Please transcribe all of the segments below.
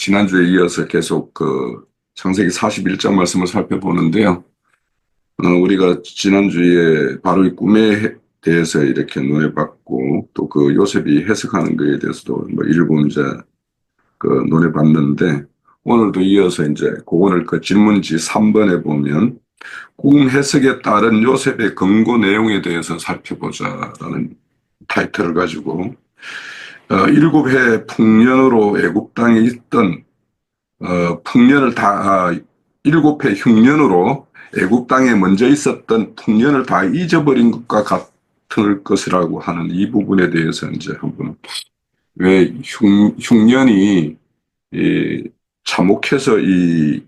지난주에 이어서 계속 창세기 41장 말씀을 살펴보는데요. 우리가 지난주에 바로 이 꿈에 대해서 이렇게 논해봤고, 또 그 요셉이 해석하는 것에 대해서도 뭐 일부 이제 논해봤는데, 오늘도 이어서 이제 그거를 질문지 3번에 보면, 꿈 해석에 따른 요셉의 근거 내용에 대해서 살펴보자라는 타이틀을 가지고, 7해 풍년으로 애굽 땅에 있던 풍년을 다, 7해 흉년으로 애국 땅에 먼저 있었던 풍년을 다 잊어버린 것과 같을 것이라고 하는 이 부분에 대해서 이제 한번 왜 흉년이 참혹해서 이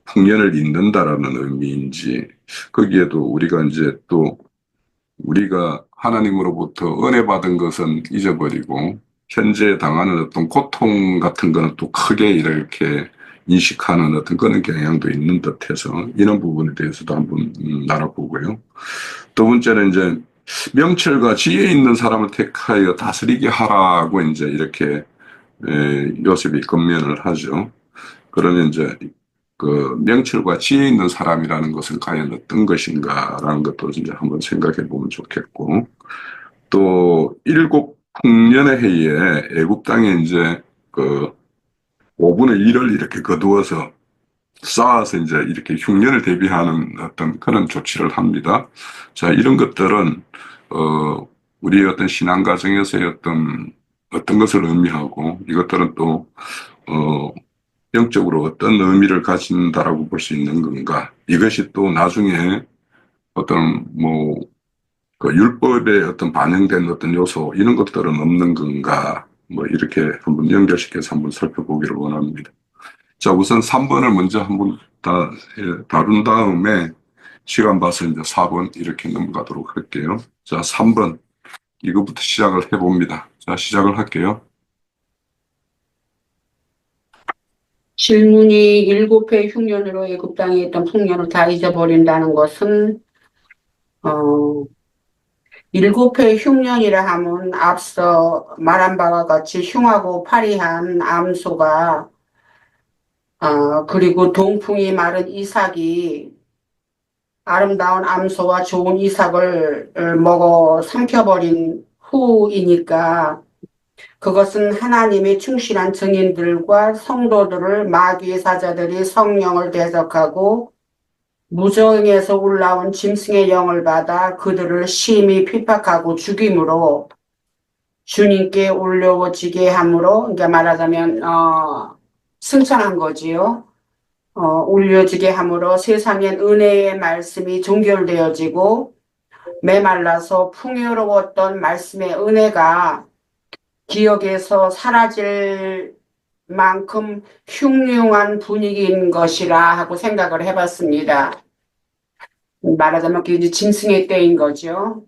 풍년을 잊는다라는 의미인지, 거기에도 우리가 이제 또 우리가 하나님으로부터 은혜 받은 것은 잊어버리고 현재 당하는 어떤 고통 같은 거는 또 크게 이렇게 인식하는 어떤 그런 경향도 있는 듯해서 이런 부분에 대해서도 한번 나눠보고요. 두 번째는 이제 명철과 지혜 있는 사람을 택하여 다스리게 하라고 이제 이렇게 요셉이 권면을 하죠. 그러면 이제 명철과 지혜 있는 사람이라는 것은 과연 어떤 것인가라는 것도 이제 한번 생각해 보면 좋겠고, 또 7풍년의 해에 애굽 땅에 이제 5분의 1을 이렇게 거두어서 쌓아서 이제 이렇게 흉년을 대비하는 어떤 그런 조치를 합니다. 자, 이런 것들은 우리의 어떤 신앙 과정에서의 어떤 것을 의미하고, 이것들은 또 영적으로 어떤 의미를 가진다라고 볼 수 있는 건가? 이것이 또 나중에 어떤 율법에 어떤 반영된 어떤 요소 이런 것들은 없는 건가? 이렇게 한번 연결시켜서 한번 살펴보기를 원합니다. 자, 우선 3번을 먼저 한번 다룬 다음에 시간 봐서 이제 4번 이렇게 넘어가도록 할게요. 자, 3번 이거부터 시작을 해봅니다. 자, 시작을 할게요. 질문이 7해 흉년으로 애굽 땅에 있던 풍년을 다 잊어버린다는 것은 7해 흉년이라 하면 앞서 말한 바와 같이 흉하고 파리한 암소가 그리고 동풍이 마른 이삭이 아름다운 암소와 좋은 이삭을 먹어 삼켜버린 후이니까 그것은 하나님의 충실한 증인들과 성도들을 마귀의 사자들이 성령을 대적하고 무정에서 올라온 짐승의 영을 받아 그들을 심히 핍박하고 죽임으로 주님께 올려지게 함으로, 그러니까 말하자면 승천한 거지요. 올려지게 함으로 세상엔 은혜의 말씀이 종결되어지고 메말라서 풍요로웠던 말씀의 은혜가 기억에서 사라질 만큼 흉흉한 분위기인 것이라 하고 생각을 해봤습니다. 말하자면 그게 이제 짐승의 때인 거죠.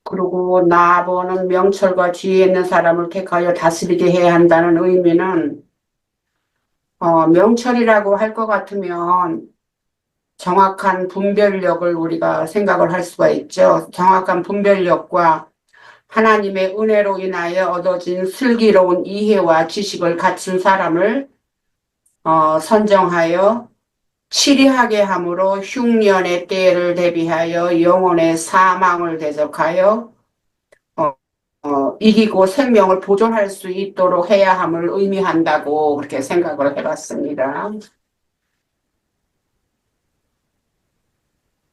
그리고 나보는 명철과 지혜 있는 사람을 택하여 다스리게 해야 한다는 의미는 명철이라고 할 것 같으면 정확한 분별력을 우리가 생각을 할 수가 있죠. 정확한 분별력과 하나님의 은혜로 인하여 얻어진 슬기로운 이해와 지식을 갖춘 사람을 선정하여 치리하게 함으로 흉년의 때를 대비하여 영혼의 사망을 대적하여 이기고 생명을 보존할 수 있도록 해야 함을 의미한다고 그렇게 생각을 해봤습니다.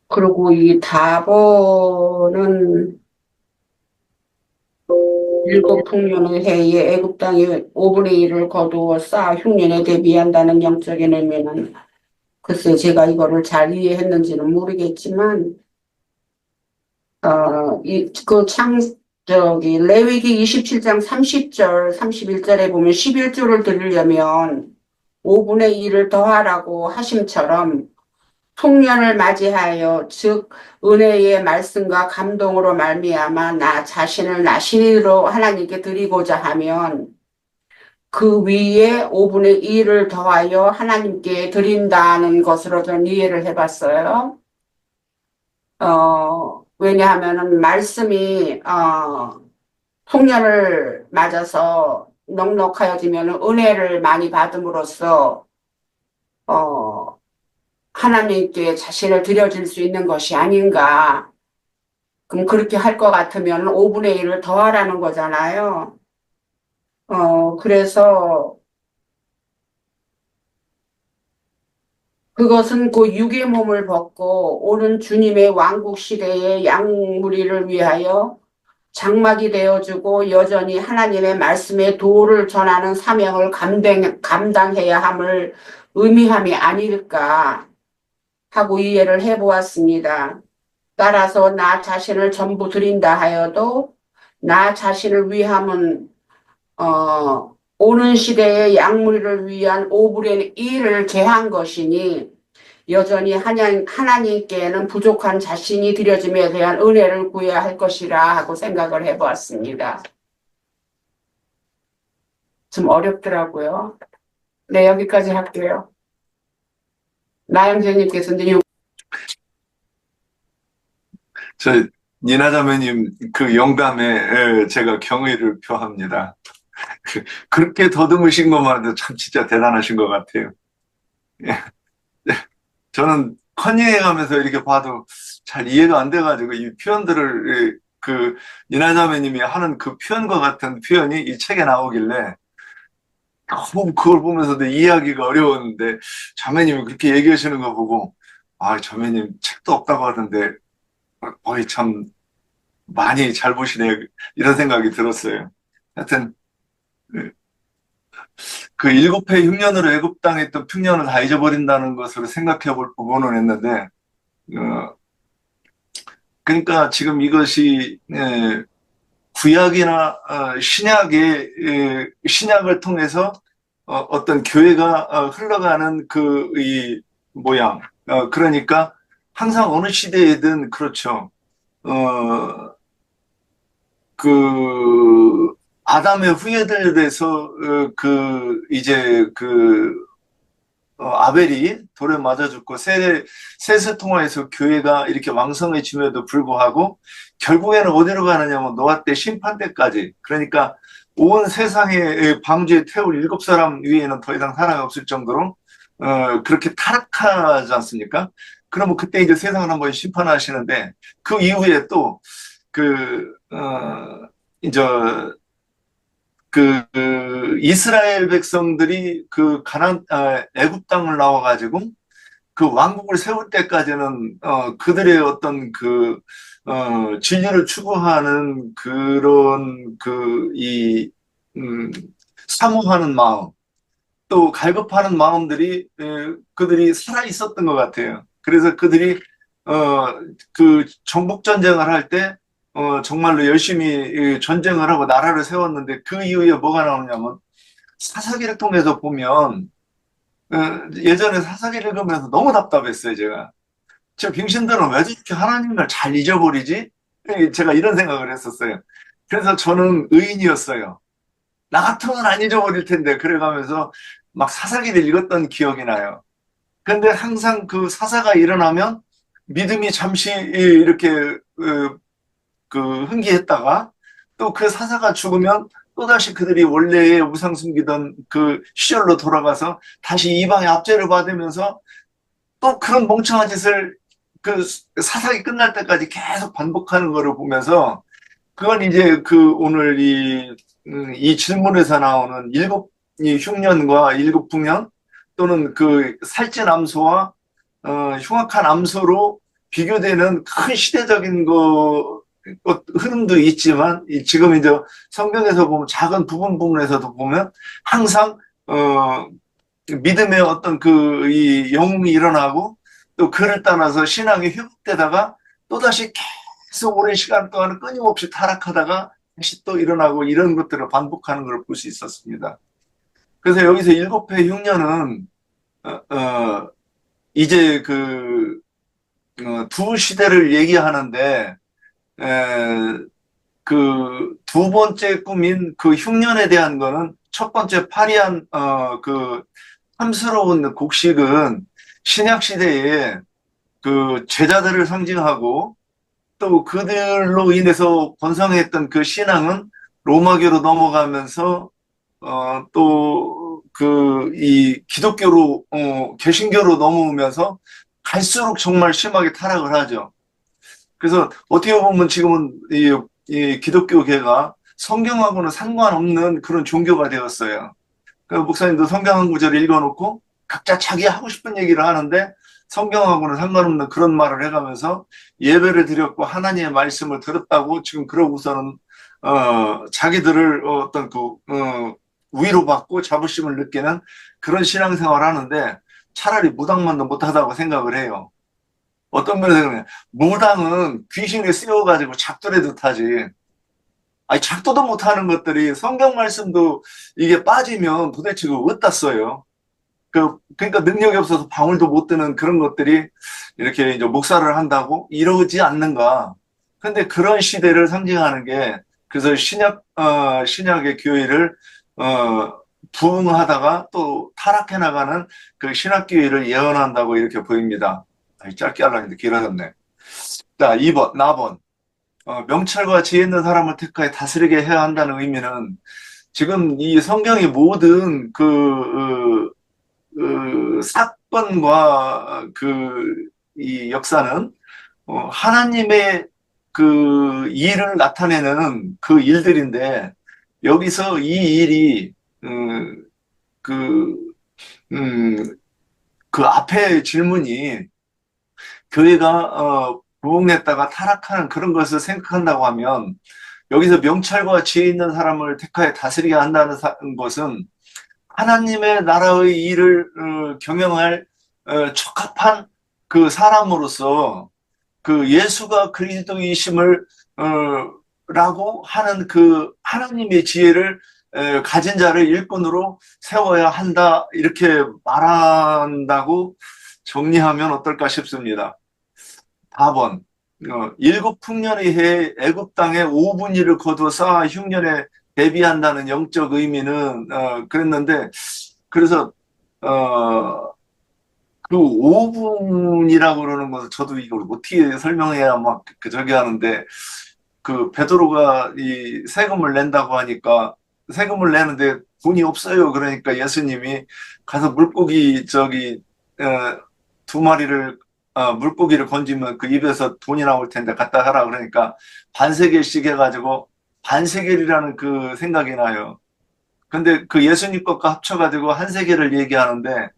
그리고 이 다보는 7풍년의 해에 애굽 땅에 5분의 1을 거두어 쌓아 흉년에 대비한다는 영적인 의미는 글쎄 제가 이거를 잘 이해했는지는 모르겠지만 레위기 27장 30절 31절에 보면 11조를 드리려면 5분의 1을 더하라고 하심처럼 풍년을 맞이하여 즉 은혜의 말씀과 감동으로 말미암아 나 자신을 나 신으로 하나님께 드리고자 하면 그 위에 5분의 1을 더하여 하나님께 드린다는 것으로 저는 이해를 해봤어요. 왜냐하면은 말씀이 풍년을 맞아서 넉넉하여지면 은혜를 많이 받음으로써 하나님께 자신을 드려줄 수 있는 것이 아닌가. 그럼 그렇게 할 것 같으면 5분의 1을 더하라는 거잖아요. 그래서 그것은 그 육의 몸을 벗고 오는 주님의 왕국 시대의 양무리를 위하여 장막이 되어주고 여전히 하나님의 말씀의 도를 전하는 사명을 감당해야 함을 의미함이 아닐까 하고 이해를 해보았습니다. 따라서 나 자신을 전부 드린다 하여도 나 자신을 위함은 오는 시대의 양무리를 위한 5분의 1을 제한 것이니 여전히 하나님께는 부족한 자신이 드려짐에 대한 은혜를 구해야 할 것이라 하고 생각을 해보았습니다. 좀 어렵더라고요. 네, 여기까지 할게요. 나영재님께서 니나 자매님 그 영감에 제가 경의를 표합니다. 그렇게 더듬으신 것만으로도 참 진짜 대단하신 것 같아요. 예. 저는 컨닝해가면서 이렇게 봐도 잘 이해가 안 돼가지고 이 표현들을 그 니나 자매님이 하는 그 표현과 같은 표현이 이 책에 나오길래 너무 그걸 보면서도 이해하기가 어려웠는데 자매님이 그렇게 얘기하시는 거 보고 자매님 책도 없다고 하던데 거의 참 많이 잘 보시네 이런 생각이 들었어요. 하여튼 그 7회 흉년으로 애굽당했던 풍년을 다 잊어버린다는 것으로 생각해 볼 부분은 했는데 그러니까 지금 이것이 구약이나 신약을 통해서 어떤 교회가 흘러가는 그 이 모양 그러니까 항상 어느 시대에든 그렇죠. 그 아담의 후예들에서 아벨이 돌에 맞아 죽고 셋을 통하여서 교회가 이렇게 왕성해짐에도 불구하고 결국에는 어디로 가느냐면 노아 때 심판 때까지, 그러니까 온 세상에 방주에 태울 7사람 위에는 더 이상 사람이 없을 정도로 그렇게 타락하지 않습니까? 그러면 그때 이제 세상을 한번 심판하시는데 그 이후에 또 이제 이스라엘 백성들이 애굽 땅을 나와가지고 그 왕국을 세울 때까지는 그들의 어떤 진리를 추구하는 그런 사모하는 마음, 또 갈급하는 마음들이 그들이 살아 있었던 것 같아요. 그래서 그들이 정복 전쟁을 할 때 정말로 열심히 전쟁을 하고 나라를 세웠는데 그 이후에 뭐가 나오냐면 사사기를 통해서 보면 예전에 사사기를 읽으면서 너무 답답했어요. 저 병신들은 왜 저렇게 하나님을 잘 잊어버리지? 제가 이런 생각을 했었어요. 그래서 저는 의인이었어요. 나 같으면 안 잊어버릴 텐데 그래가면서 막 사사기를 읽었던 기억이 나요. 근데 항상 그 사사가 일어나면 믿음이 잠시 이렇게 흥기했다가 또 그 사사가 죽으면 또다시 그들이 원래의 우상 숨기던 그 시절로 돌아가서 다시 이방의 압제를 받으면서 또 그런 멍청한 짓을 그 사사기 끝날 때까지 계속 반복하는 거를 보면서 그건 이제 오늘 이 질문에서 나오는 이 흉년과 7풍년 또는 살찐 암소와 흉악한 암소로 비교되는 큰 시대적인 흐름도 있지만 지금 이제 성경에서 보면 작은 부분에서도 보면 항상 믿음의 어떤 이 영웅이 일어나고 또 그를 따라서 신앙이 회복되다가 또다시 계속 오랜 시간 동안 끊임없이 타락하다가 다시 또 일어나고 이런 것들을 반복하는 걸 볼 수 있었습니다. 그래서 여기서 7회 흉년은 이제 두 시대를 얘기하는데 두 번째 꿈인 흉년에 대한 거는 첫 번째 파리한 탐스러운 곡식은 신약 시대에 제자들을 상징하고 또 그들로 인해서 번성했던 신앙은 로마교로 넘어가면서 또, 이 기독교로, 개신교로 넘어오면서 갈수록 정말 심하게 타락을 하죠. 그래서 어떻게 보면 지금은 이 기독교계가 성경하고는 상관없는 그런 종교가 되었어요. 그 목사님도 성경 한 구절 읽어놓고 각자 자기 하고 싶은 얘기를 하는데 성경하고는 상관없는 그런 말을 해가면서 예배를 드렸고 하나님의 말씀을 들었다고 지금 그러고서는 자기들을 어떤 위로받고 자부심을 느끼는 그런 신앙생활을 하는데 차라리 무당만도 못하다고 생각을 해요. 어떤 면에서 그러면 무당은 귀신에 쓰여가지고 작두라도 타지. 아니 작두도 못하는 것들이 성경 말씀도 이게 빠지면 도대체 그거 어디다 써요? 그러니까 능력이 없어서 방울도 못 드는 그런 것들이 이렇게 이제 목사를 한다고 이러지 않는가. 근데 그런 시대를 상징하는 게 그래서 신약의 교회를 부흥하다가 또 타락해 나가는 그 신학교회를 예언한다고 이렇게 보입니다. 짧게 하려고 했는데 길어졌네. 자, 2번, 나번. 명철과 지혜 있는 사람을 택하여 다스리게 해야 한다는 의미는 지금 이 성경의 모든 사건과 이 역사는 하나님의 그 일을 나타내는 그 일들인데 여기서 이 일이 그 앞에 질문이 교회가 부흥했다가 타락하는 그런 것을 생각한다고 하면 여기서 명철과 지혜 있는 사람을 택하여 다스리게 한다는 것은 하나님의 나라의 일을 경영할 적합한 그 사람으로서 그 예수가 그리스도이심을 라고 하는 그 하나님의 지혜를 가진 자를 일꾼으로 세워야 한다 이렇게 말한다고 정리하면 어떨까 싶습니다. 4번 일곱 풍년의 해에 애굽 땅에 5분 일을 거두어 쌓아 흉년에 대비한다는 영적 의미는 그랬는데 그래서 그 5분이라고 그러는 것을 저도 이걸 어떻게 설명해야 막 저기 하는데 그 베드로가 이 세금을 낸다고 하니까 세금을 내는데 돈이 없어요. 그러니까 예수님이 가서 물고기 두 마리를 물고기를 건지면 그 입에서 돈이 나올 텐데 갖다 하라 그러니까 반세겔씩 해가지고 반세겔이라는 그 생각이 나요. 근데 그 예수님 것과 합쳐가지고 한 세겔을 얘기하는데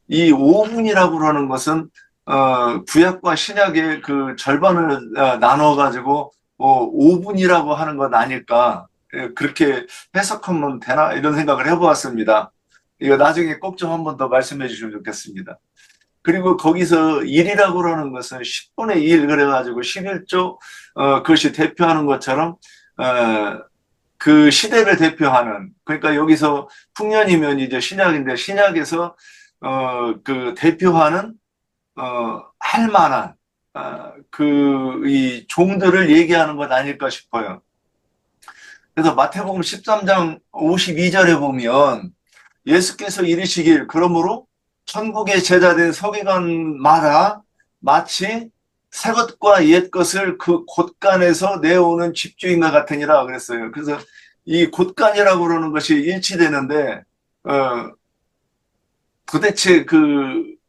이 5분이라고 그러는 것은 구약과 신약의 그 절반을 나눠가지고 5분이라고 하는 건 아닐까 그렇게 해석하면 되나 이런 생각을 해보았습니다. 이거 나중에 꼭 좀 한 번 더 말씀해 주시면 좋겠습니다. 그리고 거기서 1이라고 그러는 것은 10분의 1 그래가지고 11조 그것이 대표하는 것처럼 그 시대를 대표하는 그러니까 여기서 풍년이면 이제 신약인데 신약에서 그 대표하는 할 만한 이 종들을 얘기하는 것 아닐까 싶어요. 그래서 마태복음 13장 52절에 보면 예수께서 이르시길 그러므로 천국의 제자된 서기관마다 마치 새 것과 옛 것을 그 곳간에서 내오는 집주인과 같으니라 그랬어요. 그래서 이 곳간이라고 그러는 것이 일치되는데 도대체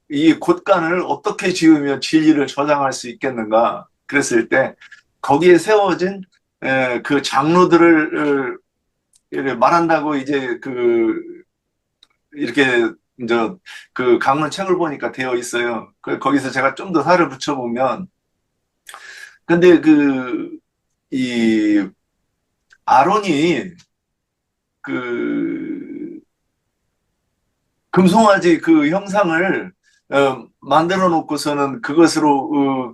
이 곳간을 어떻게 지으면 진리를 저장할 수 있겠는가 그랬을 때 거기에 세워진 그 장로들을 말한다고 이제 이렇게 이제 그 강론 책을 보니까 되어 있어요. 거기서 제가 좀 더 살을 붙여보면 근데 이 아론이 금송아지 그 형상을 만들어 놓고서는 그것으로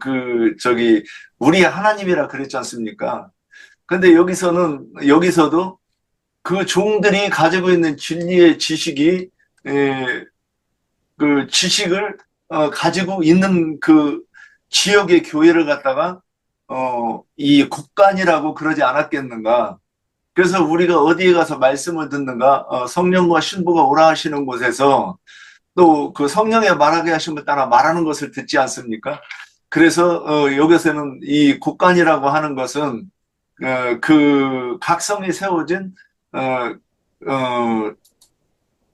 우리 하나님이라 그랬지 않습니까? 근데 여기서도 그 종들이 가지고 있는 진리의 지식이 그 지식을 가지고 있는 그 지역의 교회를 갖다가 이 국간이라고 그러지 않았겠는가? 그래서 우리가 어디에 가서 말씀을 듣는가? 성령과 신부가 오라 하시는 곳에서 또 그 성령의 말하게 하심을 따라 말하는 것을 듣지 않습니까? 그래서 여기서는 이 국간이라고 하는 것은 그 각성이 세워진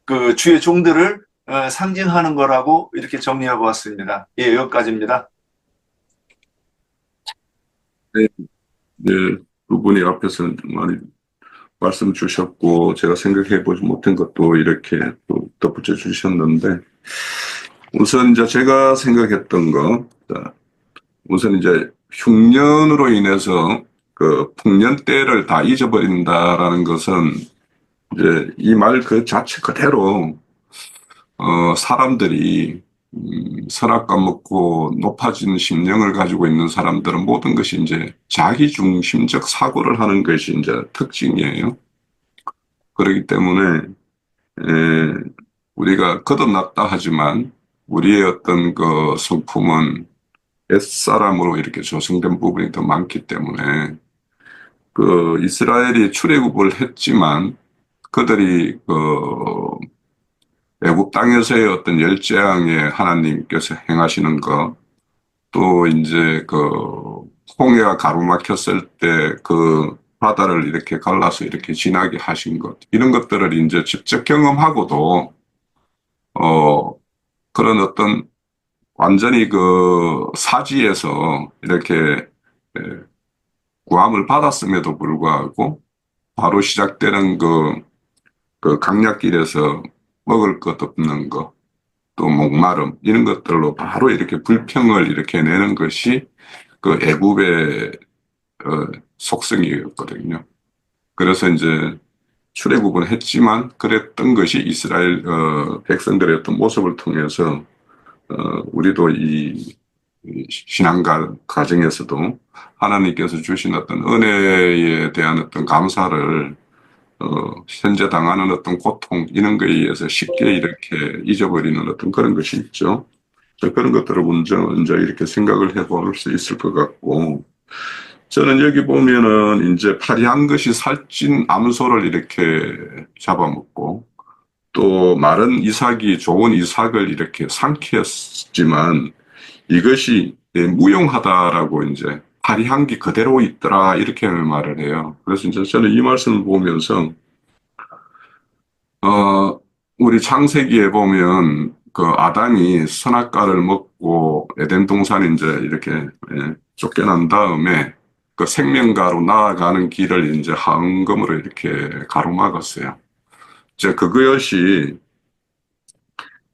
그 주의 종들을 상징하는 거라고 이렇게 정리해 보았습니다. 예, 여기까지입니다. 네, 네, 두 분이 앞에서 많이 말씀 주셨고, 제가 생각해 보지 못한 것도 이렇게 또 덧붙여 주셨는데, 우선 이제 제가 생각했던 거, 자, 우선 이제 흉년으로 인해서 그 풍년 때를 다 잊어버린다라는 것은 이제 이 말 그 자체 그대로 사람들이 선악과 먹고 높아진 심령을 가지고 있는 사람들은 모든 것이 이제 자기 중심적 사고를 하는 것이 이제 특징이에요. 그렇기 때문에 우리가 거듭났다 하지만 우리의 어떤 그 성품은 옛사람으로 이렇게 조성된 부분이 더 많기 때문에 그 이스라엘이 출애굽을 했지만 그들이 그 애굽 땅에서의 어떤 열재앙에 하나님께서 행하시는 것, 또 이제 그 홍해가 가로막혔을 때 그 바다를 이렇게 갈라서 이렇게 지나게 하신 것, 이런 것들을 이제 직접 경험하고도 그런 어떤 완전히 그 사지에서 이렇게 에, 구함을 받았음에도 불구하고 바로 시작되는 그 강약길에서 먹을 것 없는 것, 또 목마름 이런 것들로 바로 이렇게 불평을 이렇게 내는 것이 그 애굽의 속성이었거든요. 그래서 이제 출애굽은 했지만 그랬던 것이 이스라엘 백성들의 어떤 모습을 통해서 우리도 이 신앙가 과정에서도 하나님께서 주신 어떤 은혜에 대한 어떤 감사를 현재 당하는 어떤 고통 이런 거에 의해서 쉽게 이렇게 잊어버리는 어떤 그런 것이 있죠. 그런 것들을 먼저 이렇게 생각을 해볼 수 있을 것 같고, 저는 여기 보면은 이제 파리한 것이 살찐 암소를 이렇게 잡아먹고, 또 마른 이삭이 좋은 이삭을 이렇게 삼켰지만 이것이 무용하다라고 이제 파리한 게 그대로 있더라 이렇게 말을 해요. 그래서 이제 저는 이 말씀을 보면서 우리 창세기에 보면 그 아담이 선악과를 먹고 에덴 동산에 이제 이렇게 쫓겨난 다음에 그 생명가로 나아가는 길을 이제 황금으로 이렇게 가로막았어요. 이제 그것이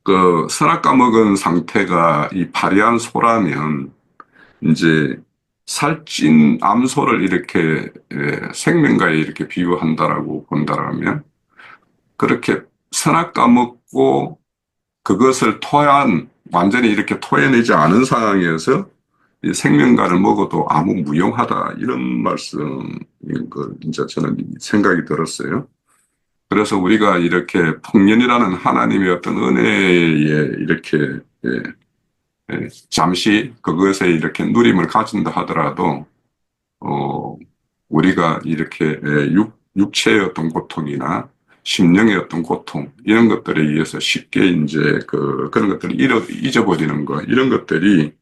그 선악과 먹은 상태가 이 파리한 소라면 이제 살찐 암소를 이렇게 생명가에 이렇게 비유한다라고 본다라면 그렇게 선악과 먹고 그것을 완전히 이렇게 토해내지 않은 상황에서 이 생명과를 먹어도 아무 무용하다 이런 말씀인 거 이제 저는 생각이 들었어요. 그래서 우리가 이렇게 풍년이라는 하나님의 어떤 은혜에 이렇게 잠시 그것에 이렇게 누림을 가진다 하더라도 우리가 이렇게 육체의 어떤 고통이나 심령의 어떤 고통 이런 것들에 의해서 쉽게 이제 그런 것들을 잊어버리는 것 이런 것들이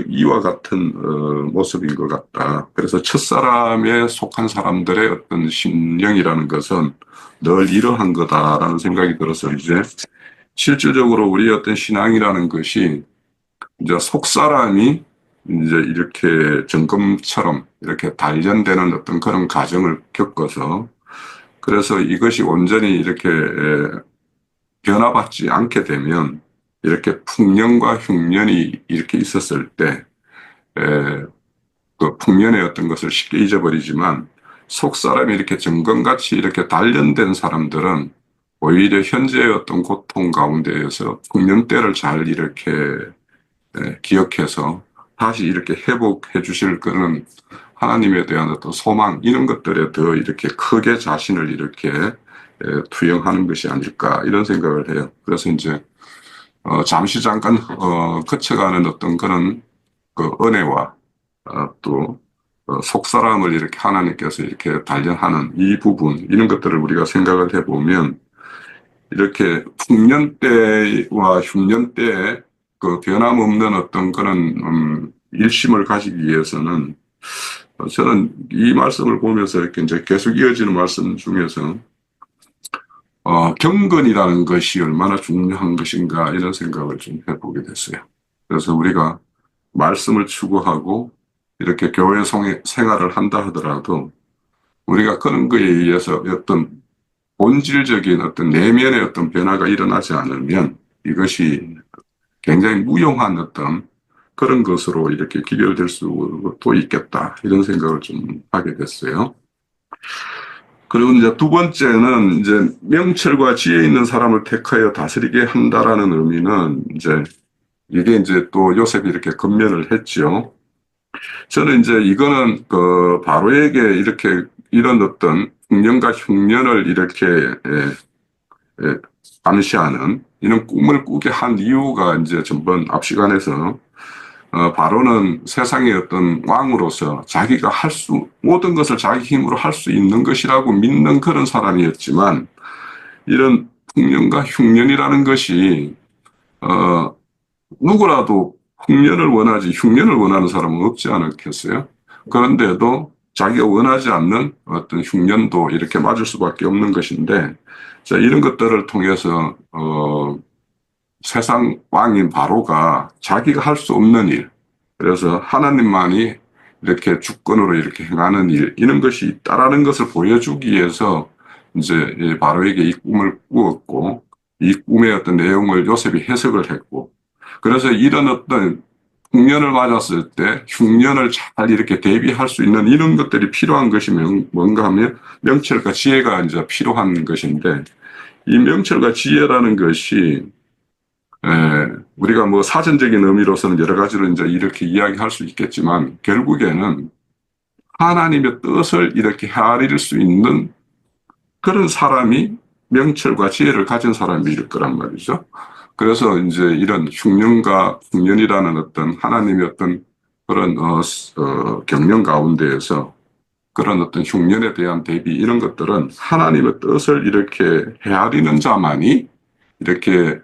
이와 같은 모습인 것 같다. 그래서 첫사람에 속한 사람들의 어떤 심령이라는 것은 늘 이러한 거다라는 생각이 들어서 이제 실질적으로 우리의 어떤 신앙이라는 것이 이제 속사람이 이제 이렇게 점검처럼 이렇게 단련되는 어떤 그런 과정을 겪어서 그래서 이것이 온전히 이렇게 변화받지 않게 되면 이렇게 풍년과 흉년이 이렇게 있었을 때 그 풍년의 어떤 것을 쉽게 잊어버리지만 속 사람이 이렇게 점검같이 이렇게 단련된 사람들은 오히려 현재의 어떤 고통 가운데에서 풍년 때를 잘 이렇게 기억해서 다시 이렇게 회복해 주실 그런 하나님에 대한 어떤 소망 이런 것들에 더 이렇게 크게 자신을 이렇게 투영하는 것이 아닐까 이런 생각을 해요. 그래서 이제 잠시 잠깐 거쳐가는 어떤 그런 그 은혜와 또 속사람을 이렇게 하나님께서 이렇게 단련하는 이 부분 이런 것들을 우리가 생각을 해보면 이렇게 풍년 때와 흉년 때에 그 변함없는 어떤 그런 일심을 가지기 위해서는 저는 이 말씀을 보면서 이렇게 이제 계속 이어지는 말씀 중에서 경건이라는 것이 얼마나 중요한 것인가 이런 생각을 좀 해보게 됐어요. 그래서 우리가 말씀을 추구하고 이렇게 교회 생활을 한다 하더라도 우리가 그런 거에 의해서 어떤 본질적인 어떤 내면의 어떤 변화가 일어나지 않으면 이것이 굉장히 무용한 어떤 그런 것으로 이렇게 기결될 수도 있겠다 이런 생각을 좀 하게 됐어요. 그리고 이제 두 번째는 이제 명철과 지혜 있는 사람을 택하여 다스리게 한다라는 의미는 이제 이게 이제 또 요셉이 이렇게 건면을 했죠. 저는 이제 이거는 그 바로에게 이렇게 이런 어떤 풍년과 흉년을 이렇게 암시하는 이런 꿈을 꾸게 한 이유가 이제 전번 앞 시간에서 바로는 세상의 어떤 왕으로서 자기가 모든 것을 자기 힘으로 할 수 있는 것이라고 믿는 그런 사람이었지만 이런 풍년과 흉년이라는 것이 누구라도 풍년을 원하지 흉년을 원하는 사람은 없지 않겠어요? 그런데도 자기가 원하지 않는 어떤 흉년도 이렇게 맞을 수밖에 없는 것인데, 자, 이런 것들을 통해서, 세상 왕인 바로가 자기가 할 수 없는 일, 그래서 하나님만이 이렇게 주권으로 이렇게 행하는 일, 이런 것이 있다라는 것을 보여주기 위해서 이제 바로에게 이 꿈을 꾸었고, 이 꿈의 어떤 내용을 요셉이 해석을 했고, 그래서 이런 어떤 흉년을 맞았을 때 흉년을 잘 이렇게 대비할 수 있는 이런 것들이 필요한 것이 뭔가 하면 명철과 지혜가 이제 필요한 것인데 이 명철과 지혜라는 것이 우리가 뭐 사전적인 의미로서는 여러 가지로 이제 이렇게 이야기할 수 있겠지만 결국에는 하나님의 뜻을 이렇게 헤아릴 수 있는 그런 사람이 명철과 지혜를 가진 사람일 거란 말이죠. 그래서 이제 이런 흉년과 흉년이라는 어떤 하나님의 어떤 그런 경영 가운데에서 그런 어떤 흉년에 대한 대비 이런 것들은 하나님의 뜻을 이렇게 헤아리는 자만이 이렇게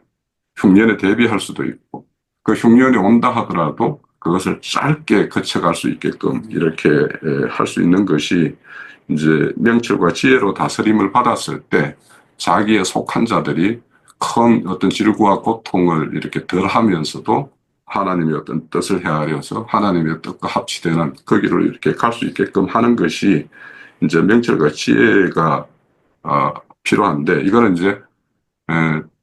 흉년에 대비할 수도 있고 그 흉년이 온다 하더라도 그것을 짧게 거쳐갈 수 있게끔 이렇게 할 수 있는 것이 이제 명철과 지혜로 다스림을 받았을 때 자기의 속한 자들이 큰 어떤 질고와 고통을 이렇게 덜 하면서도 하나님의 어떤 뜻을 헤아려서 하나님의 뜻과 합치되는 거기로 이렇게 갈 수 있게끔 하는 것이 이제 명철과 지혜가 필요한데 이거는 이제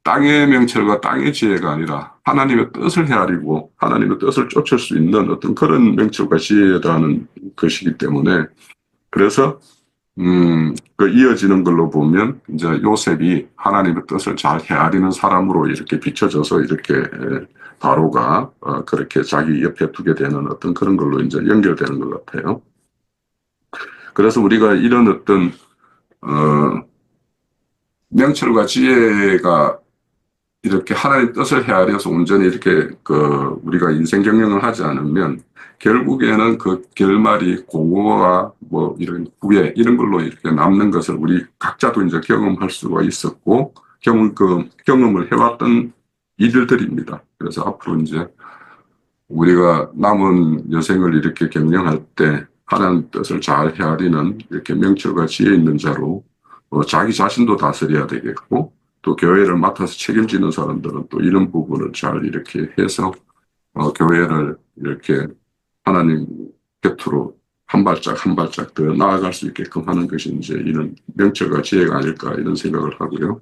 땅의 명철과 땅의 지혜가 아니라 하나님의 뜻을 헤아리고 하나님의 뜻을 쫓을 수 있는 어떤 그런 명철과 지혜라는 것이기 때문에 그래서 그 이어지는 걸로 보면 이제 요셉이 하나님의 뜻을 잘 헤아리는 사람으로 이렇게 비춰져서 이렇게 바로가 그렇게 자기 옆에 두게 되는 어떤 그런 걸로 이제 연결되는 것 같아요. 그래서 우리가 이런 어떤 명철과 지혜가 이렇게 하나님 뜻을 헤아려서 온전히 이렇게 우리가 인생 경영을 하지 않으면 결국에는 그 결말이 공허와 뭐 이런 후회 이런 걸로 이렇게 남는 것을 우리 각자도 이제 경험할 수가 있었고 경험을 해왔던 일들입니다. 그래서 앞으로 이제 우리가 남은 여생을 이렇게 경영할 때 하나님 뜻을 잘 헤아리는 이렇게 명철과 지혜 있는 자로 자기 자신도 다스려야 되겠고 또 교회를 맡아서 책임지는 사람들은 또 이런 부분을 잘 이렇게 해서 교회를 이렇게 하나님 곁으로 한 발짝 한 발짝 더 나아갈 수 있게끔 하는 것이 이제 이런 명철과 지혜가 아닐까 이런 생각을 하고요.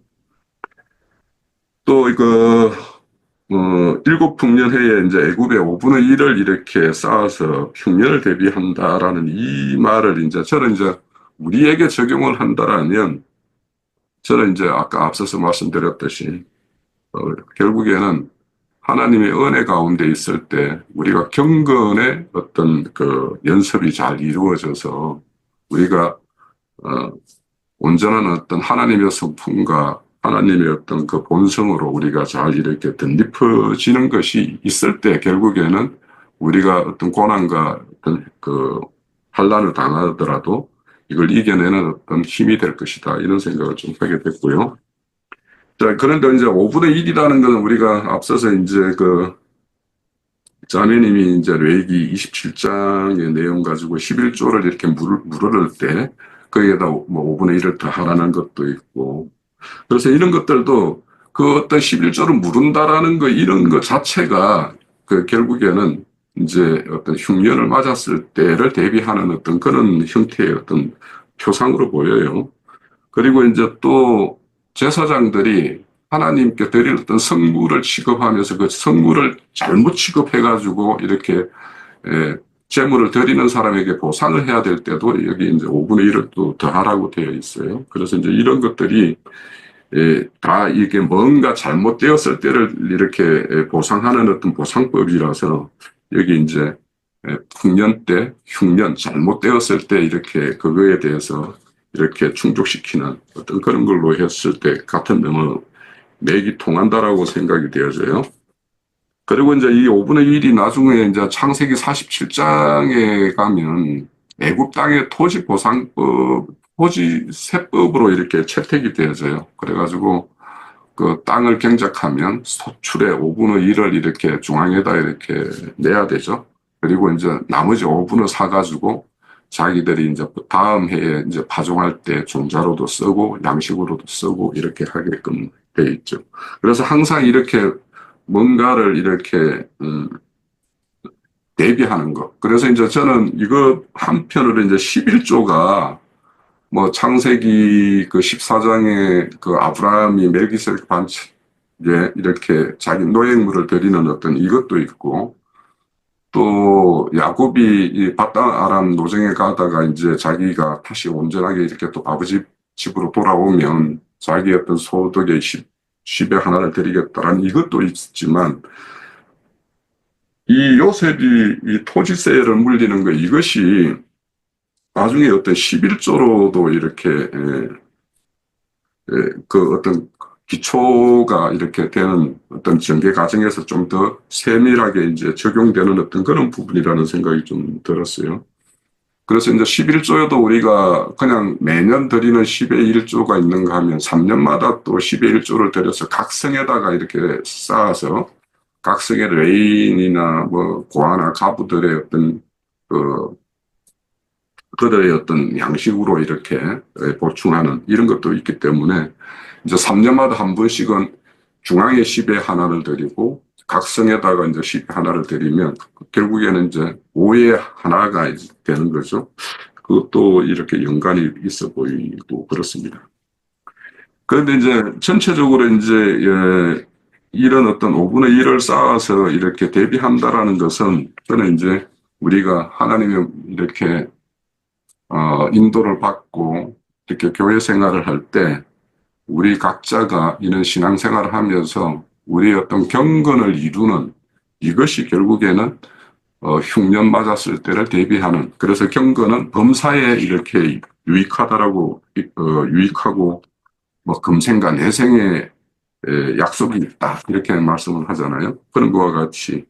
또 이거 일곱 풍년해에 이제 애굽의 5분의 1을 이렇게 쌓아서 흉년을 대비한다라는 이 말을 이제 저는 이제 우리에게 적용을 한다라면 저는 이제 아까 앞서서 말씀드렸듯이 결국에는 하나님의 은혜 가운데 있을 때 우리가 경건의 어떤 그 연습이 잘 이루어져서 우리가 온전한 어떤 하나님의 성품과 하나님의 어떤 그 본성으로 우리가 잘 이렇게 덧입혀지는 것이 있을 때 결국에는 우리가 어떤 고난과 어떤 그 환란을 당하더라도 이걸 이겨내는 어떤 힘이 될 것이다. 이런 생각을 좀 하게 됐고요. 자, 그런데 이제 5분의 1이라는 것은 우리가 앞서서 이제 그 자매님이 이제 레위기 27장의 내용 가지고 11조를 이렇게 물을 때 거기에다 뭐 5분의 1을 더 하라는 것도 있고 그래서 이런 것들도 그 어떤 11조를 무른다라는 거, 이런 것 자체가 그 결국에는 이제 어떤 흉년을 맞았을 때를 대비하는 어떤 그런 형태의 어떤 표상으로 보여요. 그리고 이제 또 제사장들이 하나님께 드릴 어떤 성물을 취급하면서 그 성물을 잘못 취급해가지고 이렇게 제물을 드리는 사람에게 보상을 해야 될 때도 여기 이제 5분의 1을 또 더하라고 되어 있어요. 그래서 이제 이런 것들이 다 이게 뭔가 잘못되었을 때를 이렇게 보상하는 어떤 보상법이라서 여기 이제 풍년 때, 흉년, 잘못되었을 때 이렇게 그거에 대해서 이렇게 충족시키는 어떤 그런 걸로 했을 때 같은 맥이 통한다라고 생각이 되어져요. 그리고 이제 이 5분의 1이 나중에 이제 창세기 47장에 가면 애굽 땅의 토지 보상법, 토지 세법으로 이렇게 채택이 되어져요. 그래가지고 그 땅을 경작하면 소출의 5분의 1을 이렇게 중앙에다 이렇게 내야 되죠. 그리고 이제 나머지 5분을 사가지고 자기들이 이제 다음 해에 이제 파종할 때 종자로도 쓰고 양식으로도 쓰고 이렇게 하게끔 돼 있죠. 그래서 항상 이렇게 뭔가를 이렇게 대비하는 것. 그래서 이제 저는 이거 한편으로 이제 11조가 뭐 창세기 그 14장에 그 아브라함이 멜기세덱 반지에 이렇게 자기 노획물을 드리는 어떤 이것도 있고, 또 야곱이 이 바단 아람 노정에 가다가 이제 자기가 다시 온전하게 이렇게 또 아버지 집으로 돌아오면 자기 어떤 소득의 10의 하나를 드리겠다라는 이것도 있지만, 이 요셉이 이 토지세를 물리는 거, 이것이 나중에 어떤 11조로도 이렇게 그 어떤 기초가 이렇게 되는 어떤 전개 과정에서 좀 더 세밀하게 이제 적용되는 어떤 그런 부분이라는 생각이 좀 들었어요. 그래서 이제 11조에도 우리가 그냥 매년 드리는 10의 1조가 있는가 하면 3년마다 또 10의 1조를 드려서 각 성에다가 이렇게 쌓아서 각 성의 레인이나 뭐 고아나 가부들의 어떤 그들의 어떤 양식으로 이렇게 보충하는 이런 것도 있기 때문에 이제 3년마다 한 번씩은 중앙에 10에 하나를 드리고 각성에다가 이제 10에 하나를 드리면 결국에는 이제 5에 하나가 되는 거죠. 그것도 이렇게 연관이 있어 보이고 그렇습니다. 그런데 이제 전체적으로 이제 이런 어떤 5분의 1을 쌓아서 이렇게 대비한다라는 것은 저는 이제 우리가 하나님의 이렇게 인도를 받고 이렇게 교회 생활을 할 때 우리 각자가 이런 신앙생활을 하면서 우리의 어떤 경건을 이루는 이것이 결국에는 흉년 맞았을 때를 대비하는, 그래서 경건은 범사에 이렇게 유익하다라고 유익하고 뭐 금생과 내생에 약속이 있다 이렇게 말씀을 하잖아요. 그런 것과 같이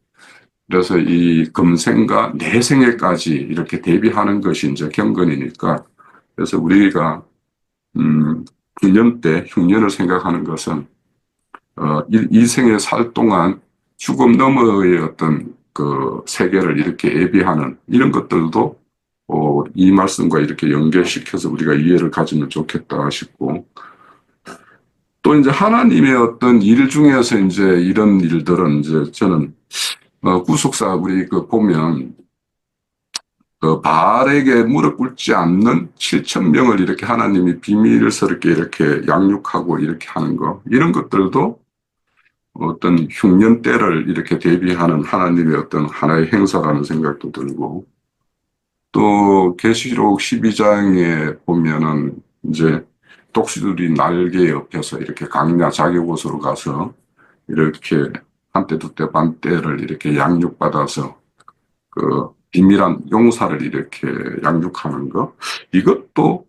그래서 이 금생과 내생에까지 이렇게 대비하는 것이 이제 경건이니까, 그래서 우리가 흉년 때 흉년을 생각하는 것은 이 생에 살 동안 죽음 너머의 어떤 그 세계를 이렇게 예비하는 이런 것들도 이 말씀과 이렇게 연결시켜서 우리가 이해를 가지면 좋겠다 싶고, 또 이제 하나님의 어떤 일 중에서 이제 이런 일들은 이제 저는 구속사 우리 그 보면 그 바알에게 무릎 꿇지 않는 7,000명을 이렇게 하나님이 비밀스럽게 이렇게 양육하고 이렇게 하는 거, 이런 것들도 어떤 흉년 때를 이렇게 대비하는 하나님의 어떤 하나의 행사라는 생각도 들고, 또 계시록 12장에 보면은 이제 독수들이 날개 옆에서 이렇게 강야 자기 곳으로 가서 이렇게 한때 두때 반때를 이렇게 양육받아서 그 비밀한 용사를 이렇게 양육하는 거, 이것도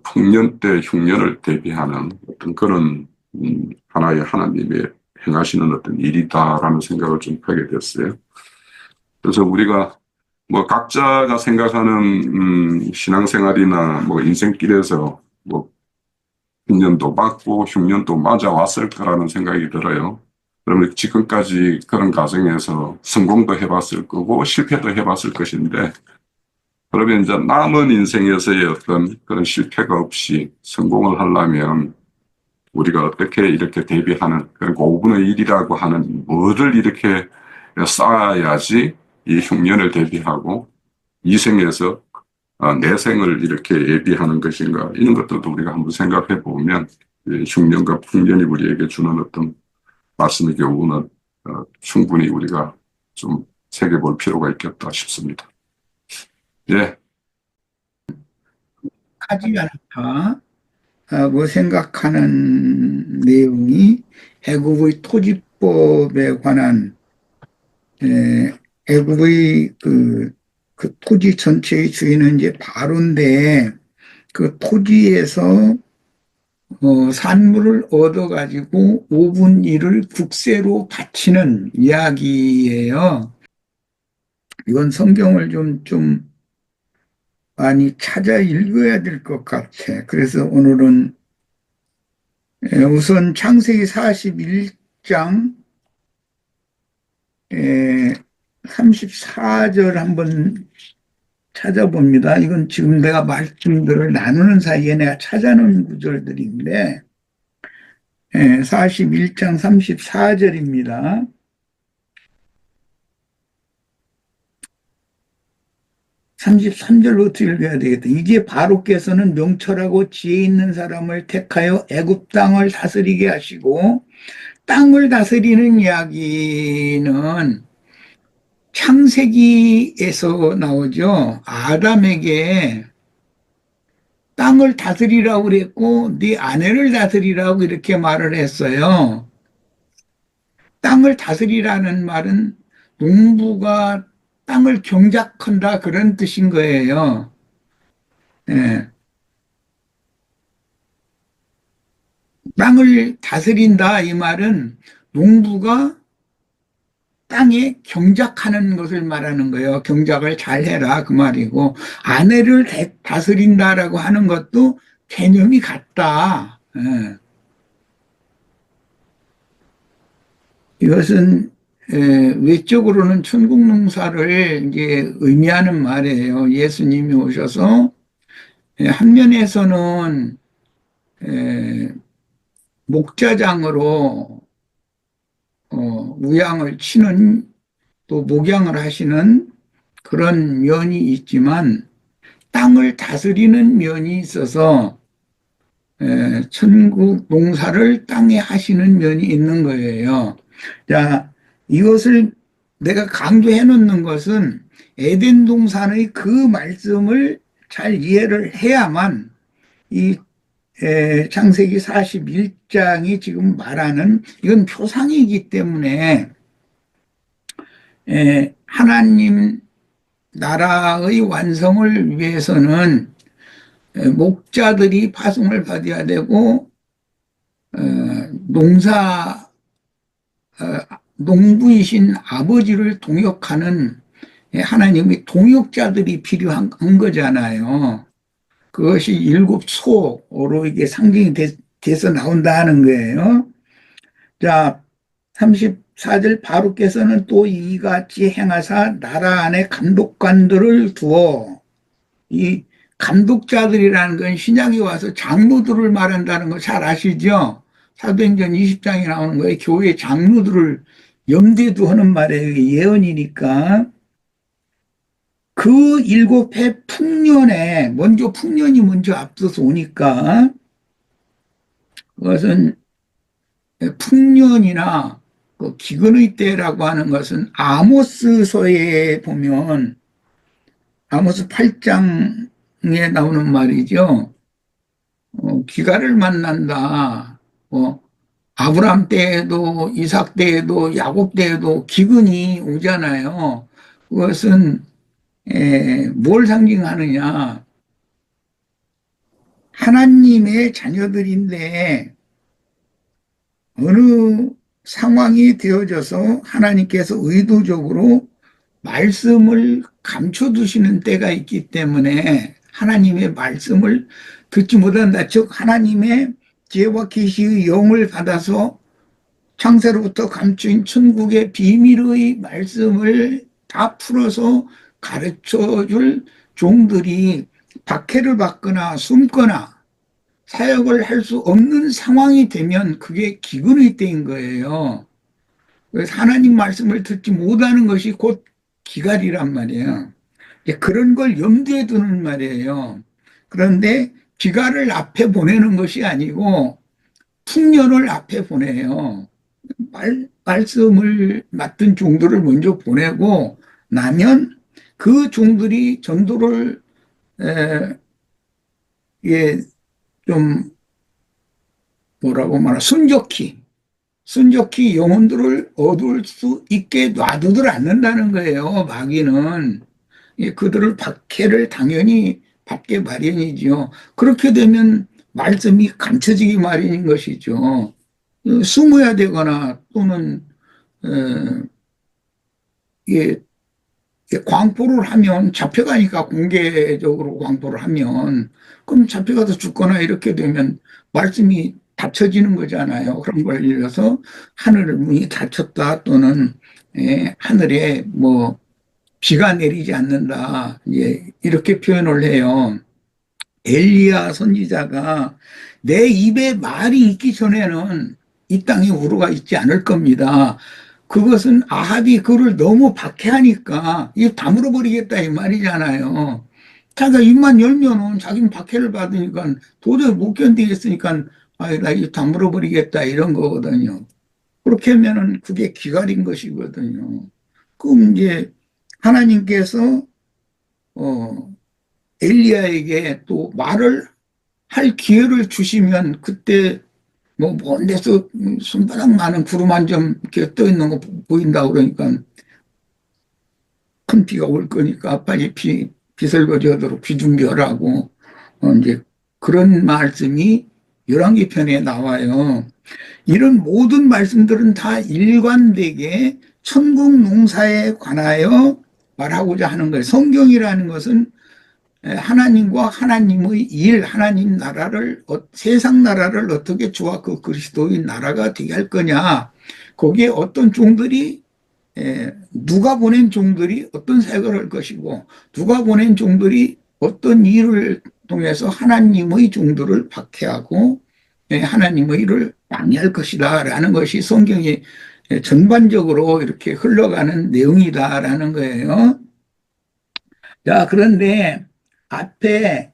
풍년 때 흉년을 대비하는 어떤 그런 하나의 하나님의 행하시는 어떤 일이다라는 생각을 좀 하게 됐어요. 그래서 우리가 뭐 각자가 생각하는 신앙생활이나 뭐 인생길에서 뭐 흉년도 맞고 흉년도 맞아왔을 거라는 생각이 들어요. 그러면 지금까지 그런 과정에서 성공도 해봤을 거고 실패도 해봤을 것인데, 그러면 이제 남은 인생에서의 어떤 그런 실패가 없이 성공을 하려면 우리가 어떻게 이렇게 대비하는, 그러니까 5분의 1이라고 하는 뭐를 이렇게 쌓아야지 이 흉년을 대비하고 이 생에서 내 생을 이렇게 예비하는 것인가, 이런 것들도 우리가 한번 생각해 보면 흉년과 풍년이 우리에게 주는 어떤 말씀의 교훈은 충분히 우리가 좀 새겨볼 필요가 있겠다 싶습니다. 예, 하지 않다고 생각하는 내용이 애국의 토지법에 관한 애국의 그 토지 전체의 주인은 이제 바로인데 그 토지에서 산물을 얻어가지고 5분 1을 국세로 바치는 이야기예요. 이건 성경을 좀 많이 찾아 읽어야 될 것 같아. 그래서 오늘은 우선 창세기 41장 34절 한번 찾아봅니다. 이건 지금 내가 말씀들을 나누는 사이에 내가 찾아놓은 구절들인데 41장 34절입니다. 33절부터 읽어야 되겠다. 이제 바로께서는 명철하고 지혜 있는 사람을 택하여 애굽 땅을 다스리게 하시고, 땅을 다스리는 이야기는 창세기에서 나오죠. 아담에게 땅을 다스리라고 그랬고 네 아내를 다스리라고 이렇게 말을 했어요. 땅을 다스리라는 말은 농부가 땅을 경작한다 그런 뜻인 거예요. 예. 땅을 다스린다 이 말은 농부가 땅에 경작하는 것을 말하는 거예요. 경작을 잘해라 그 말이고, 아내를 다스린다라고 하는 것도 개념이 같다. 예. 이것은 외적으로는 천국 농사를 이제 의미하는 말이에요. 예수님이 오셔서 한 면에서는 목자장으로 우양을 치는, 또 목양을 하시는 그런 면이 있지만 땅을 다스리는 면이 있어서 천국 농사를 땅에 하시는 면이 있는 거예요. 자, 이것을 내가 강조해 놓는 것은 에덴 동산의 그 말씀을 잘 이해를 해야만 이 창세기 41장이 지금 말하는, 이건 표상이기 때문에 하나님 나라의 완성을 위해서는 목자들이 파송을 받아야 되고 농부이신 아버지를 동역하는 하나님의 동역자들이 필요한 거잖아요. 그것이 일곱 소로 이게 상징이 돼서 나온다는 거예요. 자, 34절 바로께서는 또 이같이 행하사 나라 안에 감독관들을 두어, 이 감독자들이라는 건 신약에 와서 장로들을 말한다는 거 잘 아시죠? 사도행전 20장에 나오는 거예요. 교회 장로들을 염두에 두는 말이에요. 예언이니까. 그 7해 풍년에 먼저 풍년이 먼저 앞서서 오니까 그것은 풍년이나 그 기근의 때라고 하는 것은 아모스서에 보면 아모스 8장에 나오는 말이죠. 기갈을 만난다. 아브람 때에도 이삭 때에도 야곱 때에도 기근이 오잖아요. 그것은 뭘 상징하느냐? 하나님의 자녀들인데 어느 상황이 되어져서 하나님께서 의도적으로 말씀을 감춰두시는 때가 있기 때문에 하나님의 말씀을 듣지 못한다. 즉 하나님의 지혜와 계시의 영을 받아서 창세로부터 감추인 천국의 비밀의 말씀을 다 풀어서 가르쳐줄 종들이 박해를 받거나 숨거나 사역을 할 수 없는 상황이 되면 그게 기근의 때인 거예요. 그래서 하나님 말씀을 듣지 못하는 것이 곧 기갈이란 말이에요. 그런 걸 염두에 두는 말이에요. 그런데 기갈을 앞에 보내는 것이 아니고 풍년을 앞에 보내요. 말씀을 맡은 종들을 먼저 보내고 나면 그 종들이 전도를 예, 좀 뭐라고 말하 순적히 영혼들을 얻을 수 있게 놔두들 않는다는 거예요. 마귀는 그들을 박해를 당연히 받게 마련이죠. 그렇게 되면 말씀이 감춰지기 마련인 것이죠. 숨어야 되거나 또는 예, 광포를 하면 잡혀가니까 공개적으로 광포를 하면 그럼 잡혀가서 죽거나 이렇게 되면 말씀이 닫혀지는 거잖아요. 그런 걸 일러서 하늘 문이 닫혔다 또는 하늘에 뭐 비가 내리지 않는다 이렇게 표현을 해요. 엘리야 선지자가 내 입에 말이 있기 전에는 이 땅에 우루가 있지 않을 겁니다. 그것은 아합이 그를 너무 박해하니까 입 다물어 버리겠다 이 말이잖아요. 자기가 입만 열면은 자기는 박해를 받으니까 도저히 못 견디겠으니까 나 입 다물어 버리겠다 이런 거거든요. 그렇게 하면은 그게 기갈인 것이거든요. 그럼 이제 하나님께서 엘리야에게 또 말을 할 기회를 주시면 그때 뭐 먼 데서 손바닥 많은 구름 한 점 이렇게 떠 있는 거 보인다 그러니까 큰 비가 올 거니까 빨리 빛을 거두도록 비 준비하라고 이제 그런 말씀이 열왕기 편에 나와요. 이런 모든 말씀들은 다 일관되게 천국 농사에 관하여 말하고자 하는 거예요. 성경이라는 것은 하나님과 하나님의 일, 하나님 나라를, 세상 나라를 어떻게 주와 그 그리스도의 나라가 되게 할 거냐. 거기에 어떤 종들이, 누가 보낸 종들이 어떤 사역을 할 것이고, 누가 보낸 종들이 어떤 일을 통해서 하나님의 종들을 박해하고, 하나님의 일을 방해할 것이다. 라는 것이 성경이 전반적으로 이렇게 흘러가는 내용이다라는 거예요. 자, 그런데 앞에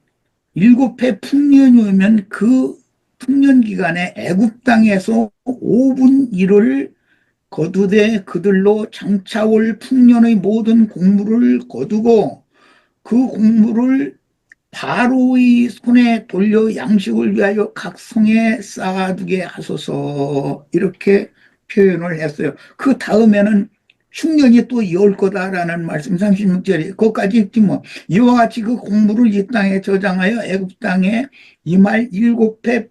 7해 풍년이 오면 그 풍년 기간에 애굽 땅에서 5분 1을 거두되 그들로 장차올 풍년의 모든 곡물을 거두고 그 곡물을 바로의 손에 돌려 양식을 위하여 각 성에 쌓아두게 하소서 이렇게 표현을 했어요. 그 다음에는 흉년이 또 이을 거다라는 말씀 36절에 그것까지 읽지 뭐. 이와 같이 그 곡물을 이 땅에 저장하여 애굽 땅에 이말 7해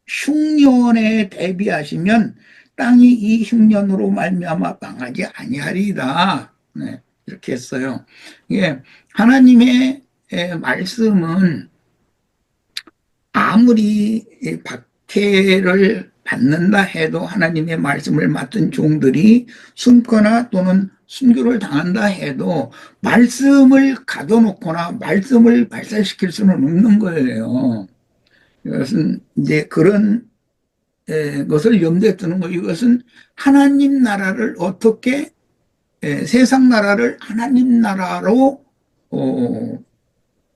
흉년에 대비하시면 땅이 이 흉년으로 말미암아 망하지 아니하리이다. 네, 이렇게 했어요. 예, 하나님의 말씀은 아무리 박해를 받는다 해도 하나님의 말씀을 맡은 종들이 숨거나 또는 순교를 당한다 해도 말씀을 가둬놓거나 말씀을 발달시킬 수는 없는 거예요. 이것은 이제 그런 것을 염두에 두는 거. 이것은 하나님 나라를 어떻게 세상 나라를 하나님 나라로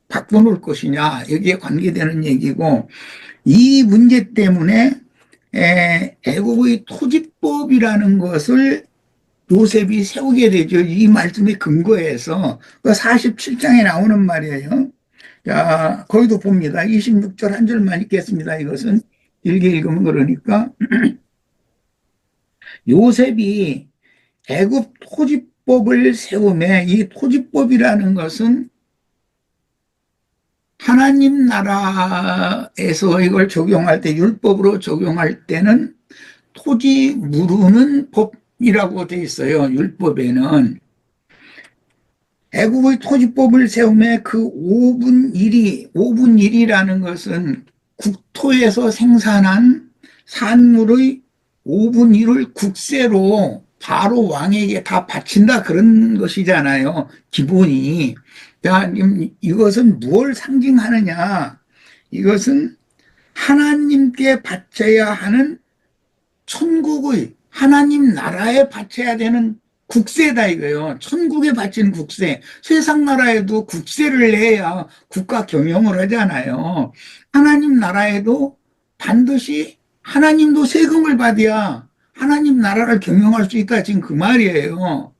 바꿔놓을 것이냐 여기에 관계되는 얘기고 이 문제 때문에 애국의 토지법이라는 것을 요셉이 세우게 되죠. 이 말씀에 근거해서 47장에 나오는 말이에요. 자, 거기도 봅니다. 26절 한 절만 읽겠습니다. 이것은 길게 읽으면 그러니까 요셉이 애국 토지법을 세우며 이 토지법이라는 것은 하나님 나라에서 이걸 적용할 때 율법으로 적용할 때는 토지 무르는 법이라고 돼 있어요. 율법에는. 애국의 토지법을 세우며 그 5분 1이라는 것은 국토에서 생산한 산물의 5분 1을 국세로 바로 왕에게 다 바친다 그런 것이잖아요. 기본이. 자, 이것은 무엇을 상징하느냐? 이것은 하나님께 바쳐야 하는 천국의 하나님 나라에 바쳐야 되는 국세다 이거예요. 천국에 바친 국세. 세상 나라에도 국세를 내야 국가 경영을 하잖아요. 하나님 나라에도 반드시 하나님도 세금을 받아야 하나님 나라를 경영할 수 있다. 지금 그 말이에요.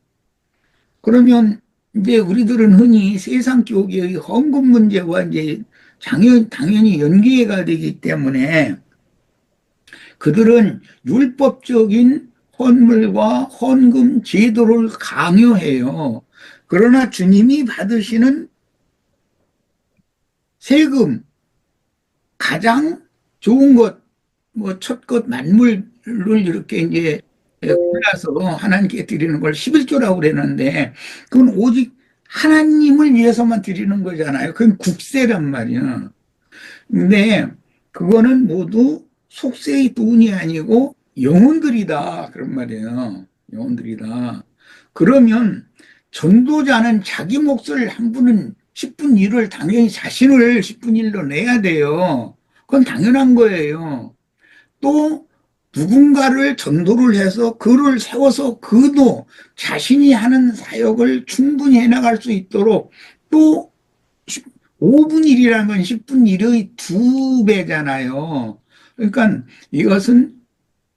그러면 이제 우리들은 흔히 세상 교계의 헌금 문제와 이제 당연히 연계가 되기 때문에 그들은 율법적인 헌물과 헌금 제도를 강요해요. 그러나 주님이 받으시는 세금, 가장 좋은 것, 뭐 첫 것 만물을 이렇게 이제 골라서 하나님께 드리는 걸 11조라고 그랬는데 그건 오직 하나님을 위해서만 드리는 거잖아요. 그건 국세란 말이야. 근데 그거는 모두 속세의 돈이 아니고 영혼들이다. 그런 말이에요. 영혼들이다. 그러면 전도자는 자기 몫을 한 분은 10분 1을 당연히 자신을 10분 1로 내야 돼요. 그건 당연한 거예요. 또 누군가를 전도를 해서 그를 세워서 그도 자신이 하는 사역을 충분히 해나갈 수 있도록 또 5분 1이라는 건 10분 1의 2배잖아요. 그러니까 이것은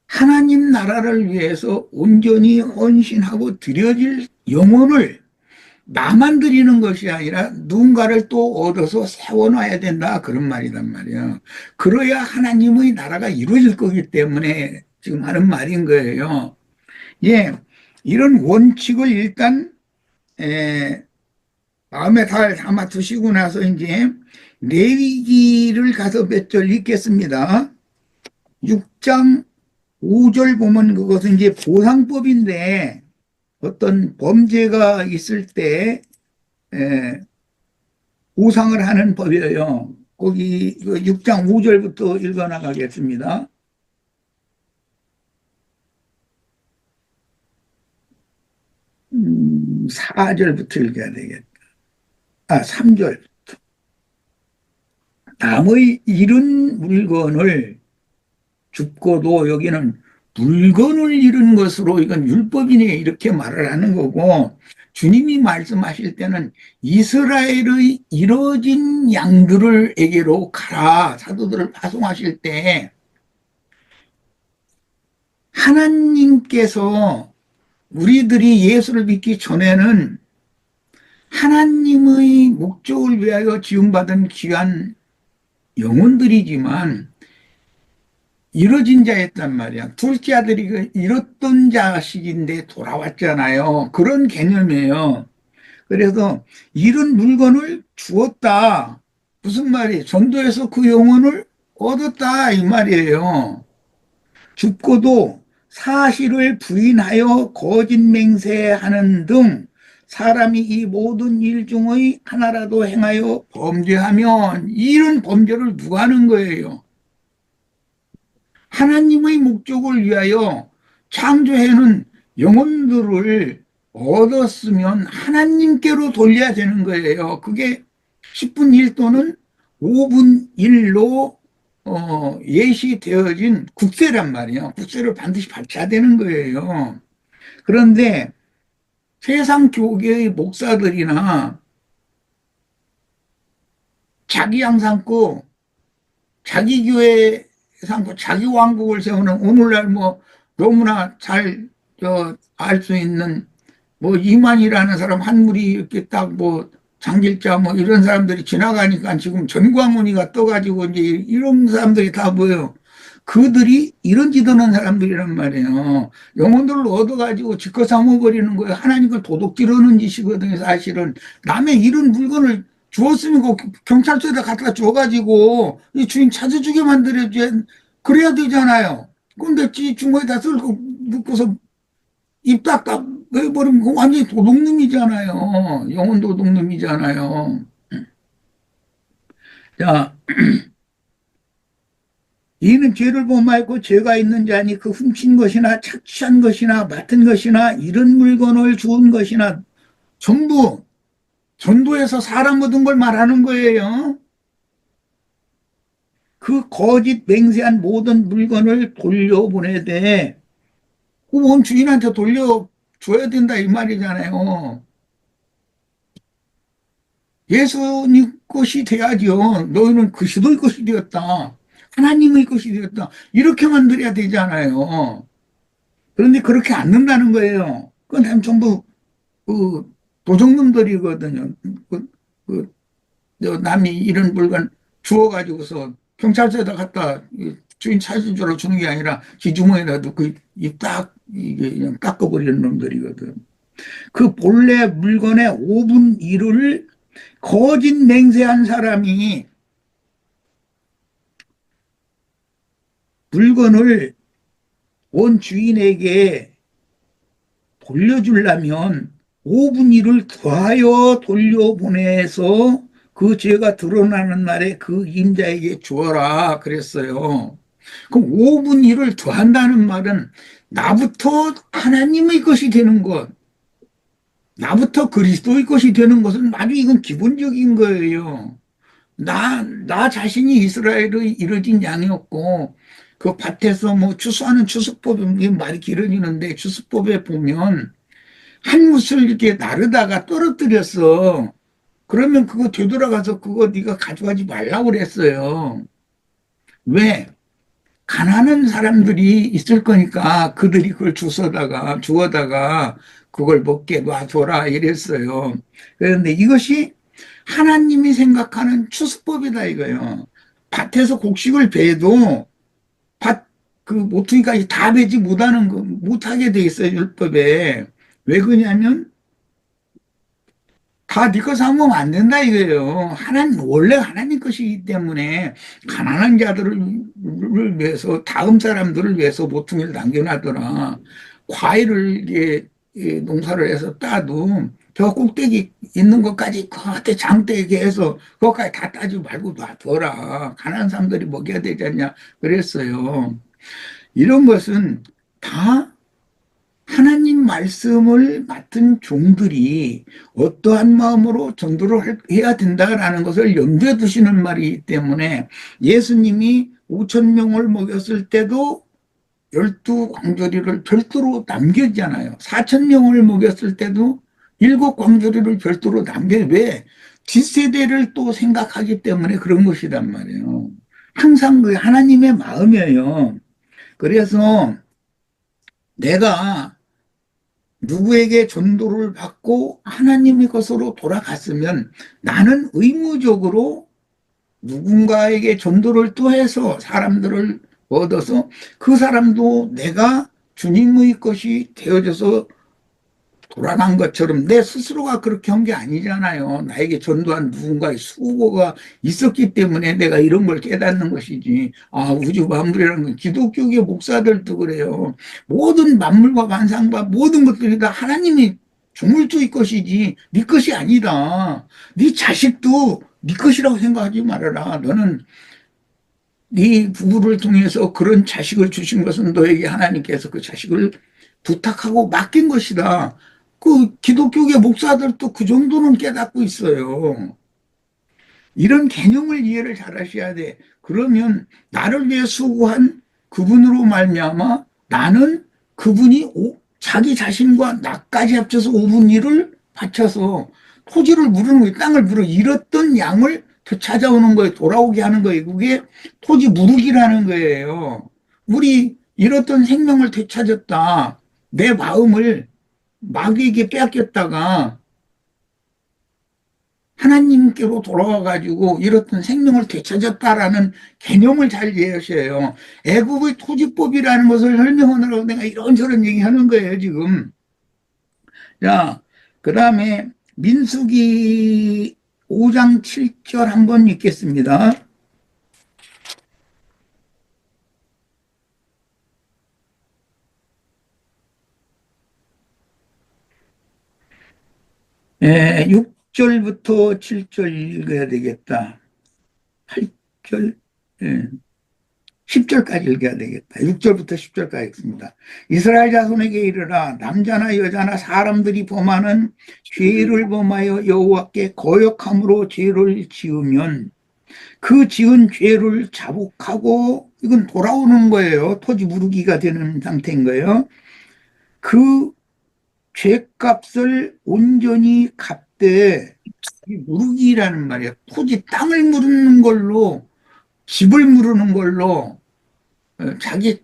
하나님 나라를 위해서 온전히 헌신하고 드려질 영혼을 나만 드리는 것이 아니라 누군가를 또 얻어서 세워놔야 된다. 그런 말이란 말이에요. 그래야 하나님의 나라가 이루어질 거기 때문에 지금 하는 말인 거예요. 예, 이런 원칙을 일단 마음에 잘 담아 두시고 나서 이제 레위기를 가서 몇 절 읽겠습니다. 6장 5절 보면 그것은 이제 보상법인데 어떤 범죄가 있을 때 보상을 하는 법이에요. 거기 6장 5절부터 읽어 나가겠습니다. 4절부터 읽어야 되겠다. 3절. 남의 잃은 물건을 줍고도 여기는 물건을 잃은 것으로 이건 율법이네 이렇게 말을 하는 거고 주님이 말씀하실 때는 이스라엘의 잃어진 양들을 에게로 가라 사도들을 파송하실 때 하나님께서 우리들이 예수를 믿기 전에는 하나님의 목적을 위하여 지음받은 귀한 영혼들이지만 잃어진 자였단 말이야. 둘째 아들이 그 잃었던 자식인데 돌아왔잖아요. 그런 개념이에요. 그래서 잃은 물건을 주었다. 무슨 말이에요? 전도에서 그 영혼을 얻었다 이 말이에요. 죽고도 사실을 부인하여 거짓 맹세하는 등 사람이 이 모든 일 중의 하나라도 행하여 범죄하면 이런 범죄를 누가 하는 거예요? 하나님의 목적을 위하여 창조해놓은 영혼들을 얻었으면 하나님께로 돌려야 되는 거예요. 그게 10분 1 또는 5분 1로 예시되어진 국세란 말이에요. 국세를 반드시 바쳐야 되는 거예요. 그런데 세상 교계의 목사들이나 자기 양 삼고 자기 교회 삼고 자기 왕국을 세우는 오늘날 뭐 너무나 잘 알 수 있는 뭐 이만희라는 사람 한물이 이렇게 딱 뭐 장길자 뭐 이런 사람들이 지나가니까 지금 전광훈이가 떠가지고 이제 이런 사람들이 다 뭐예요? 그들이 이런 짓 하는 사람들이란 말이에요. 영혼들을 얻어가지고 지껏 삼아버리는 거예요. 하나님을 도둑질하는 짓이거든요. 사실은 남의 이런 물건을 주었으면 그 경찰서에다 갖다 줘가지고 이 주인 찾아주게 만들어줘야 그래야 되잖아요. 근데 주머니에다 쓸고 묶어서 입 딱딱 해버리면 그거 완전히 도둑놈이잖아요. 영혼 도둑놈이잖아요. 자, 이는 죄를 범하였고 죄가 있는 자니 그 훔친 것이나 착취한 것이나 맡은 것이나 이런 물건을 주운 것이나 전부 전도에서 사람 얻은 걸 말하는 거예요. 그 거짓 맹세한 모든 물건을 돌려보내되 원 주인한테 돌려줘야 된다 이 말이잖아요. 예수님 것이 돼야죠. 너희는 그리스도의 것이 되었다. 하나님의 것이 되었다. 이렇게 만들어야 되잖아요. 그런데 그렇게 안 된다는 거예요. 그건 전부 그 도적놈들이거든요. 그 남이 이런 물건 주워가지고서 경찰서에다 갖다 주인 찾은 줄 알고 주는 게 아니라 지 주머니라도 그입딱 이게 그냥 깎아버리는 놈들이거든. 그 본래 물건의 5분 1을 거짓 맹세한 사람이 물건을 원 주인에게 돌려주려면 5분 1을 더하여 돌려보내서 그 죄가 드러나는 날에 그 임자에게 주어라 그랬어요. 그럼 5분 1을 더한다는 말은 나부터 하나님의 것이 되는 것, 나부터 그리스도의 것이 되는 것은 아주 이건 기본적인 거예요. 나 자신이 이스라엘의 이뤄진 양이었고, 그 밭에서 뭐 추수하는 추수법이 말이 길어지는데, 추수법에 보면, 한 무슬 이렇게 나르다가 떨어뜨렸어. 그러면 그거 되돌아가서 그거 네가 가져가지 말라고 그랬어요. 왜? 가난한 사람들이 있을 거니까 그들이 그걸 주워다가 그걸 먹게 놔줘라 이랬어요. 그런데 이것이 하나님이 생각하는 추수법이다 이거예요. 밭에서 곡식을 베도 그 모퉁이까지 다 베지 못하게 돼 있어요, 율법에. 왜 그러냐면 다 네 거 삼으면 안 된다 이거예요. 원래 하나님 것이기 때문에 가난한 자들을 위해서, 다음 사람들을 위해서 모퉁이를 남겨놔더라. 과일을 농사를 해서 따도 저 꼭대기 있는 것까지 그때 장대게 해서 그것까지 다 따지 말고 놔둬라. 가난한 사람들이 먹여야 되지 않냐 그랬어요. 이런 것은 다 하나님 말씀을 맡은 종들이 어떠한 마음으로 전도를 해야 된다라는 것을 염두에 두시는 말이기 때문에 예수님이 5,000명을 먹였을 때도 12광저리를 별도로 남겼잖아요. 4,000명을 먹였을 때도 7광저리를 별도로 왜? 뒷세대를 또 생각하기 때문에 그런 것이란 말이에요. 항상 그 하나님의 마음이에요. 그래서 내가 누구에게 전도를 받고 하나님의 것으로 돌아갔으면 나는 의무적으로 누군가에게 전도를 또 해서 사람들을 얻어서 그 사람도 내가 주님의 것이 되어져서 돌아간 것처럼 내 스스로가 그렇게 한 게 아니잖아요. 나에게 전도한 누군가의 수고가 있었기 때문에 내가 이런 걸 깨닫는 것이지. 우주 만물이라는 건 기독교계 목사들도 그래요. 모든 만물과 만상과 모든 것들이 다 하나님이 조물주의 것이지 네 것이 아니다. 네 자식도 네 것이라고 생각하지 말아라. 너는 네 부부를 통해서 그런 자식을 주신 것은 너에게 하나님께서 그 자식을 부탁하고 맡긴 것이다. 그 기독교계 목사들도 그 정도는 깨닫고 있어요. 이런 개념을 이해를 잘 하셔야 돼. 그러면 나를 위해 수고한 그분으로 말미암아 나는 그분이 자기 자신과 나까지 합쳐서 5분 1을 바쳐서 토지를 물은 거예요. 땅을 물어 잃었던 양을 되찾아오는 거예요. 돌아오게 하는 거예요. 그게 토지 무르기라는 거예요. 우리 잃었던 생명을 되찾았다. 내 마음을 마귀에게 빼앗겼다가 하나님께로 돌아와가지고 잃었던 생명을 되찾았다라는 개념을 잘 이해하셔요. 애국의 토지법이라는 것을 설명하느라고 내가 이런저런 얘기하는 거예요, 지금. 자, 그 다음에 민수기 5장 7절 한번 읽겠습니다. 예, 6절부터 7절 읽어야 되겠다. 8절, 10절까지 읽어야 되겠다. 6절부터 10절까지 읽습니다. 이스라엘 자손에게 이르라. 남자나 여자나 사람들이 범하는 죄를 범하여 여호와께 거역함으로 죄를 지으면 그 지은 죄를 자복하고 이건 돌아오는 거예요. 토지 무르기가 되는 상태인 거예요. 그 죄값을 온전히 갚되 이 무르기라는 말이에요. 토지 땅을 무르는 걸로 집을 무르는 걸로 자기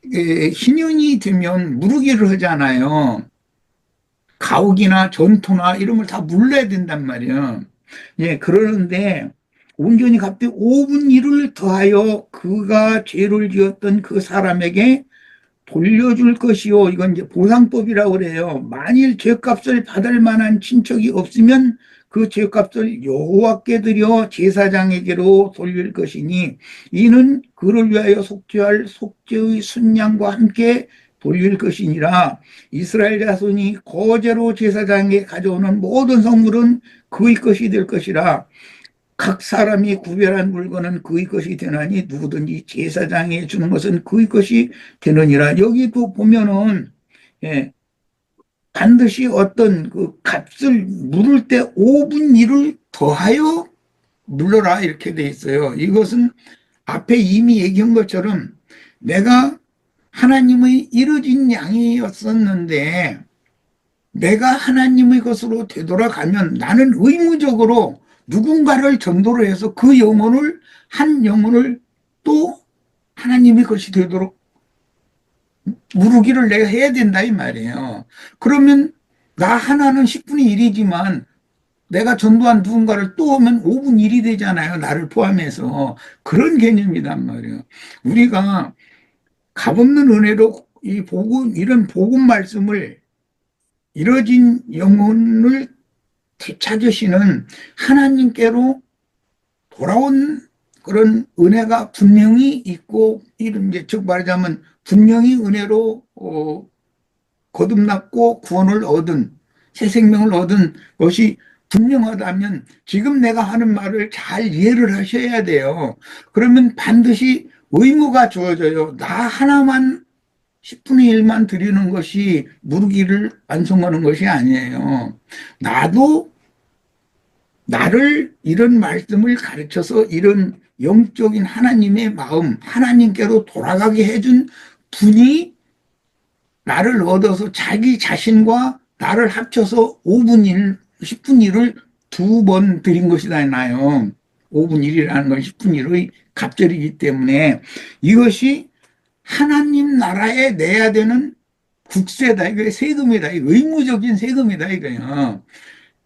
희년이 되면 무르기를 하잖아요. 가옥이나 전토나 이런 걸 다 물러야 된단 말이에요. 예, 그러는데 온전히 갚되 5분 1을 더하여 그가 죄를 지었던 그 사람에게 돌려줄 것이요. 이건 이제 보상법이라고 그래요. 만일 죄값을 받을 만한 친척이 없으면 그 죄값을 여호와께 드려 제사장에게로 돌릴 것이니 이는 그를 위하여 속죄할 속죄의 순양과 함께 돌릴 것이니라. 이스라엘 자손이 거제로 제사장에게 가져오는 모든 성물은 그의 것이 될 것이라. 각 사람이 구별한 물건은 그의 것이 되나니 누구든지 제사장에 주는 것은 그의 것이 되느니라. 여기도 보면은 예, 반드시 어떤 그 값을 물을 때 5분 1을 더하여 물러라 이렇게 돼 있어요. 이것은 앞에 이미 얘기한 것처럼 내가 하나님의 이루어진 양이었었는데 내가 하나님의 것으로 되돌아가면 나는 의무적으로 누군가를 전도를 해서 그 영혼을 한 영혼을 또 하나님의 것이 되도록 무르기를 내가 해야 된다 이 말이에요. 그러면 나 하나는 10분의 1이지만 내가 전도한 누군가를 또 오면 5분 1이 되잖아요. 나를 포함해서. 그런 개념이란 말이에요. 우리가 값없는 은혜로 이 복음, 이런 복음 말씀을 이뤄진 영혼을 되찾으시는 하나님께로 돌아온 그런 은혜가 분명히 있고, 이런 이제 즉 말하자면 분명히 은혜로 거듭났고 구원을 얻은 새 생명을 얻은 것이 분명하다면 지금 내가 하는 말을 잘 이해를 하셔야 돼요. 그러면 반드시 의무가 주어져요. 나 하나만 10분의 1만 드리는 것이 무르기를 완성하는 것이 아니에요. 나도 나를 이런 말씀을 가르쳐서 이런 영적인 하나님의 마음, 하나님께로 돌아가게 해준 분이 나를 얻어서 자기 자신과 나를 합쳐서 5분 1, 10분 1을 2번 드린 것이잖아요. 5분 1이라는 건 10분 1의 갑절이기 때문에 이것이 하나님 나라에 내야 되는 국세다. 이거 세금이다. 이거 의무적인 세금이다. 이거요.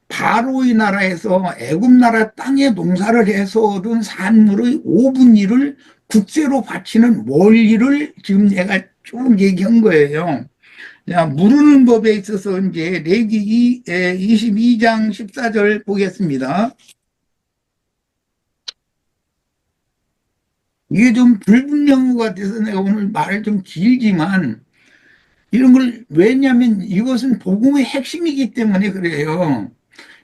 바로의 나라에서 애굽 나라 땅에 농사를 해서 얻은 산물의 5분 1을 국세로 바치는 원리를 지금 내가 쭉 얘기한 거예요. 자, 무르는 법에 있어서 이제 레위기 22장 14절 보겠습니다. 이게 좀 불분명한 것 같아서 내가 오늘 말을 좀 길지만 이런 걸 왜냐하면 이것은 복음의 핵심이기 때문에 그래요.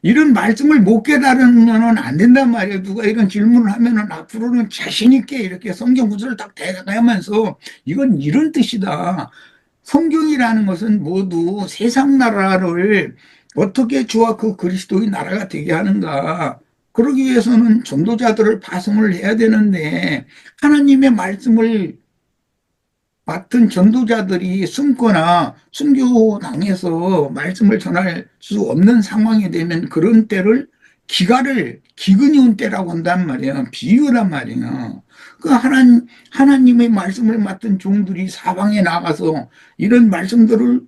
이런 말씀을 못 깨달으면 안 된단 말이에요. 누가 이런 질문을 하면은 앞으로는 자신있게 이렇게 성경 구절을 딱 대가면서 이건 이런 뜻이다. 성경이라는 것은 모두 세상 나라를 어떻게 주와 그 그리스도의 나라가 되게 하는가. 그러기 위해서는 전도자들을 파송을 해야 되는데 하나님의 말씀을 맡은 전도자들이 숨거나 순교당해서 말씀을 전할 수 없는 상황이 되면 그런 때를 기근이 온 때라고 한단 말이에요. 비유란 말이에요. 그 하나님의 말씀을 맡은 종들이 사방에 나가서 이런 말씀들을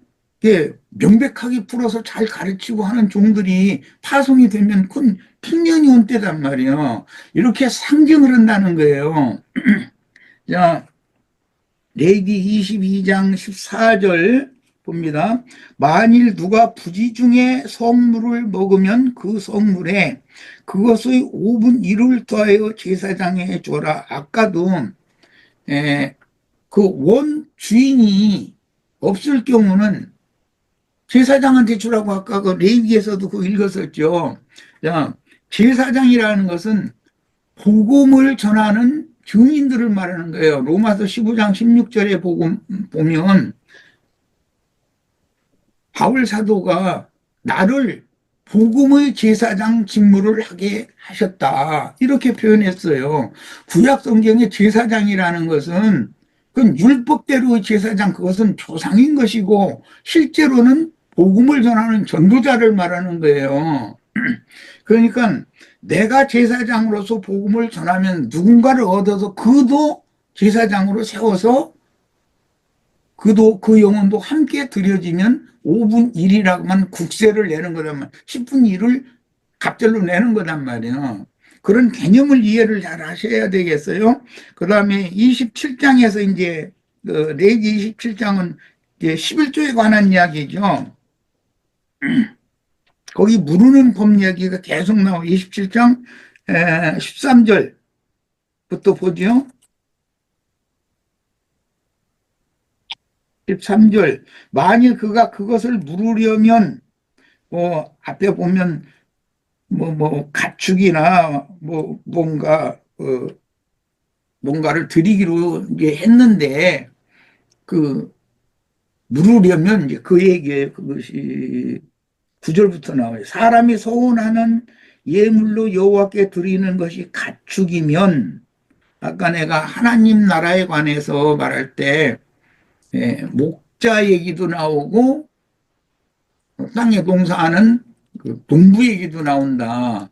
명백하게 풀어서 잘 가르치고 하는 종들이 파송이 되면 큰 풍년이 온 때란 말이에요. 이렇게 상징을 한다는 거예요. 자, 레위기 22장 14절 봅니다. 만일 누가 부지 중에 성물을 먹으면 그 성물에 그것의 5분 1을 더하여 제사장에 주어라. 아까도 그 원 주인이 없을 경우는 제사장한테 주라고 아까 그 레위기에서도 그거 읽었었죠. 자, 제사장이라는 것은 복음을 전하는 증인들을 말하는 거예요. 로마서 15장 16절에 보면 바울 사도가 나를 복음의 제사장 직무를 하게 하셨다. 이렇게 표현했어요. 구약 성경의 제사장이라는 것은 그건 율법대로의 제사장, 그것은 조상인 것이고 실제로는 복음을 전하는 전도자를 말하는 거예요. 그러니까 내가 제사장으로서 복음을 전하면 누군가를 얻어서 그도 제사장으로 세워서 그도 그 영혼도 함께 드려지면 5분 1이라고만 국세를 내는 거란 말이야. 10분 1을 갑절로 내는 거란 말이에요. 그런 개념을 이해를 잘 하셔야 되겠어요. 그 다음에 27장에서 이제 레위기 27장은 이제 11조에 관한 이야기죠. 거기 무르는 법 이야기가 계속 나와요. 27장 13절부터 보죠. 13절, 만일 그가 그것을 물으려면 앞에 보면 가축이나 뭔가를 드리기로 이제 했는데 물으려면 이제 그 얘기에 그것이 9절부터 나와요. 사람이 소원하는 예물로 여호와께 드리는 것이 가축이면, 아까 내가 하나님 나라에 관해서 말할 때 목자 얘기도 나오고 땅에 봉사하는 그 농부 얘기도 나온다.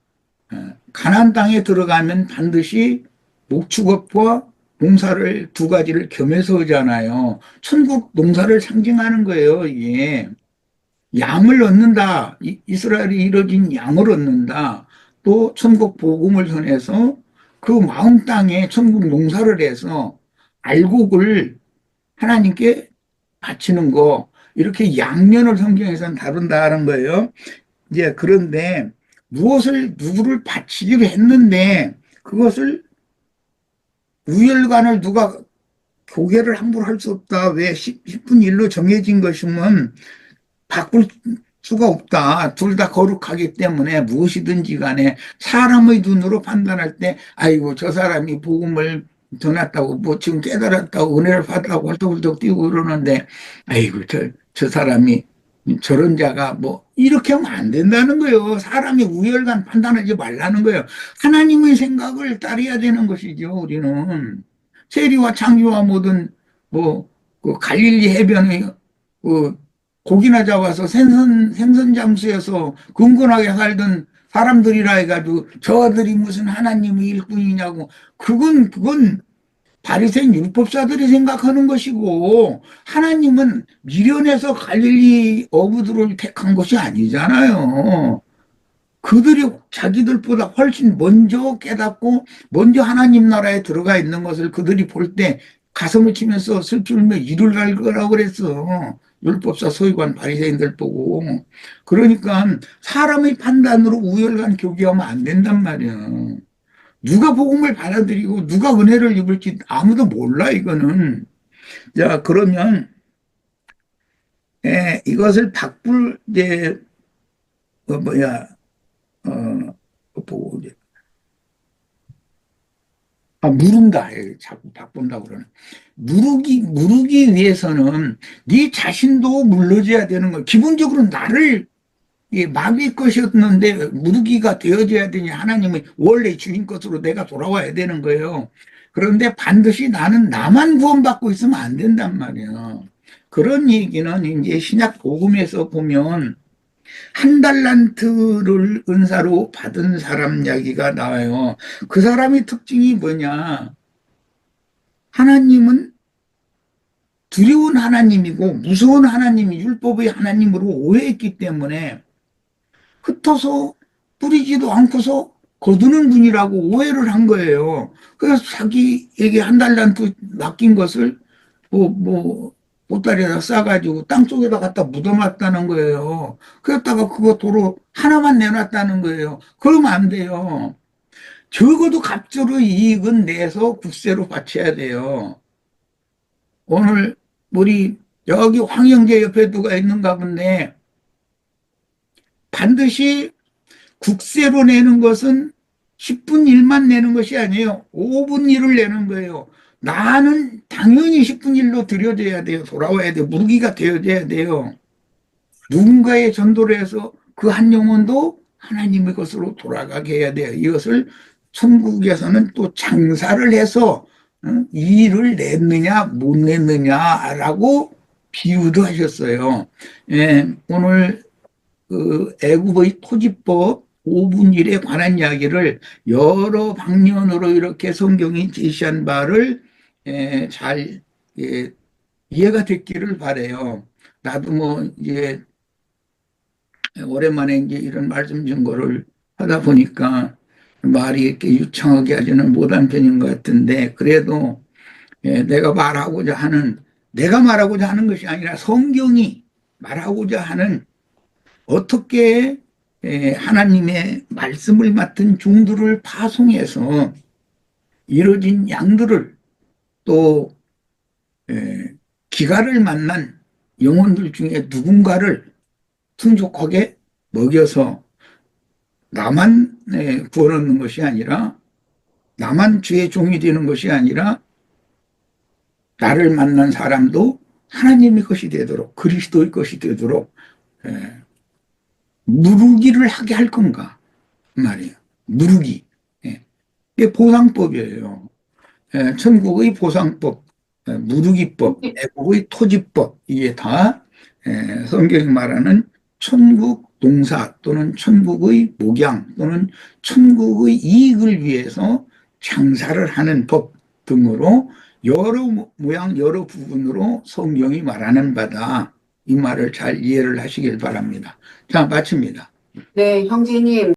가나안 땅에 들어가면 반드시 목축업과 봉사를 두 가지를 겸해서 하잖아요. 천국 농사를 상징하는 거예요, 이게. 양을 얻는다. 이스라엘이 이뤄진 양을 얻는다. 또 천국 복음을 전해서 그 마음 땅에 천국 농사를 해서 알곡을 하나님께 바치는 거, 이렇게 양면을 성경에서는 다룬다는 거예요. 이제 그런데 누구를 바치기로 했는데 그것을 우열관을 누가 교계를 함부로 할 수 없다. 왜 10분 1로 정해진 것이면 바꿀 수가 없다. 둘 다 거룩하기 때문에 무엇이든지 간에 사람의 눈으로 판단할 때 아이고 저 사람이 복음을 전했다고 지금 깨달았다고 은혜를 받았다고 헐떡헐떡 뛰고 그러는데 아이고 저 사람이 저런 자가 이렇게 하면 안 된다는 거예요. 사람이 우열간 판단하지 말라는 거예요. 하나님의 생각을 따라야 되는 것이죠. 우리는 세리와 창기와 모든 그 갈릴리 해변의 고기나 잡아서 생선 잠수해서 근근하게 살던 사람들이라 해가지고 저들이 무슨 하나님의 일꾼이냐고, 그건 바리새인 율법사들이 생각하는 것이고 하나님은 미련해서 갈릴리 어부들을 택한 것이 아니잖아요. 그들이 자기들보다 훨씬 먼저 깨닫고 먼저 하나님 나라에 들어가 있는 것을 그들이 볼 때 가슴을 치면서 슬프며 이를 갈 거라고 그랬어. 율법사 서기관 바리새인들 보고. 그러니까 사람의 판단으로 우열간 교기하면 안 된단 말이야. 누가 복음을 받아들이고 누가 은혜를 입을지 아무도 몰라, 이거는. 자, 그러면 이것을 바꿀 이제 보고 이제 물은다. 자꾸 바꾼다 그러네. 물기 위해서는 네 자신도 물러져야 되는 거야. 기본적으로 나를 마귀 것이었는데 무르기가 되어져야 되니 하나님의 원래 주인 것으로 내가 돌아와야 되는 거예요. 그런데 반드시 나는 나만 구원받고 있으면 안 된단 말이에요. 그런 얘기는 이제 신약 복음에서 보면 한 달란트를 은사로 받은 사람 이야기가 나와요. 그 사람의 특징이 뭐냐? 하나님은 두려운 하나님이고 무서운 하나님이 율법의 하나님으로 오해했기 때문에 흩어서 뿌리지도 않고서 거두는 분이라고 오해를 한 거예요. 그래서 자기에게 한 달란트 맡긴 것을 보따리에다 싸가지고 땅속에다 갖다 묻어놨다는 거예요. 그랬다가 그거 도로 하나만 내놨다는 거예요. 그러면 안 돼요. 적어도 갑절의 이익은 내서 국세로 바쳐야 돼요. 오늘 우리 여기 황영재 옆에 누가 있는가 본데 반드시 국세로 내는 것은 10분 1만 내는 것이 아니에요. 5분 1을 내는 거예요. 나는 당연히 10분 1로 들여져야 돼요. 돌아와야 돼요. 무기가 되어져야 돼요. 누군가의 전도를 해서 그 한 영혼도 하나님의 것으로 돌아가게 해야 돼요. 이것을 천국에서는 또 장사를 해서 이익을 냈느냐 못 냈느냐라고 비유도 하셨어요. 예, 오늘 그 애굽의 토지법 5분 일에 관한 이야기를 여러 방면으로 이렇게 성경이 제시한 바를 잘 이해가 됐기를 바라요. 나도 뭐 이제 오랜만에 이제 이런 말씀 증거를 하다 보니까 말이 이렇게 유창하게 하지는 못한 편인 것 같은데, 그래도 내가 말하고자 하는 것이 아니라 성경이 말하고자 하는, 어떻게 하나님의 말씀을 맡은 종들을 파송해서 이뤄진 양들을, 또 기갈을 만난 영혼들 중에 누군가를 풍족하게 먹여서 나만 구원 얻는 것이 아니라, 나만 주의 종이 되는 것이 아니라 나를 만난 사람도 하나님의 것이 되도록, 그리스도의 것이 되도록 누르기를 하게 할 건가 말이에요. 누르기. 이게 보상법이에요. 천국의 보상법, 누르기법, 애국의 토지법, 이게 다 성경이 말하는 천국 동사 또는 천국의 목양 또는 천국의 이익을 위해서 장사를 하는 법 등으로 여러 모양 여러 부분으로 성경이 말하는 바다. 이 말을 잘 이해를 하시길 바랍니다. 자, 마칩니다. 네, 형제님.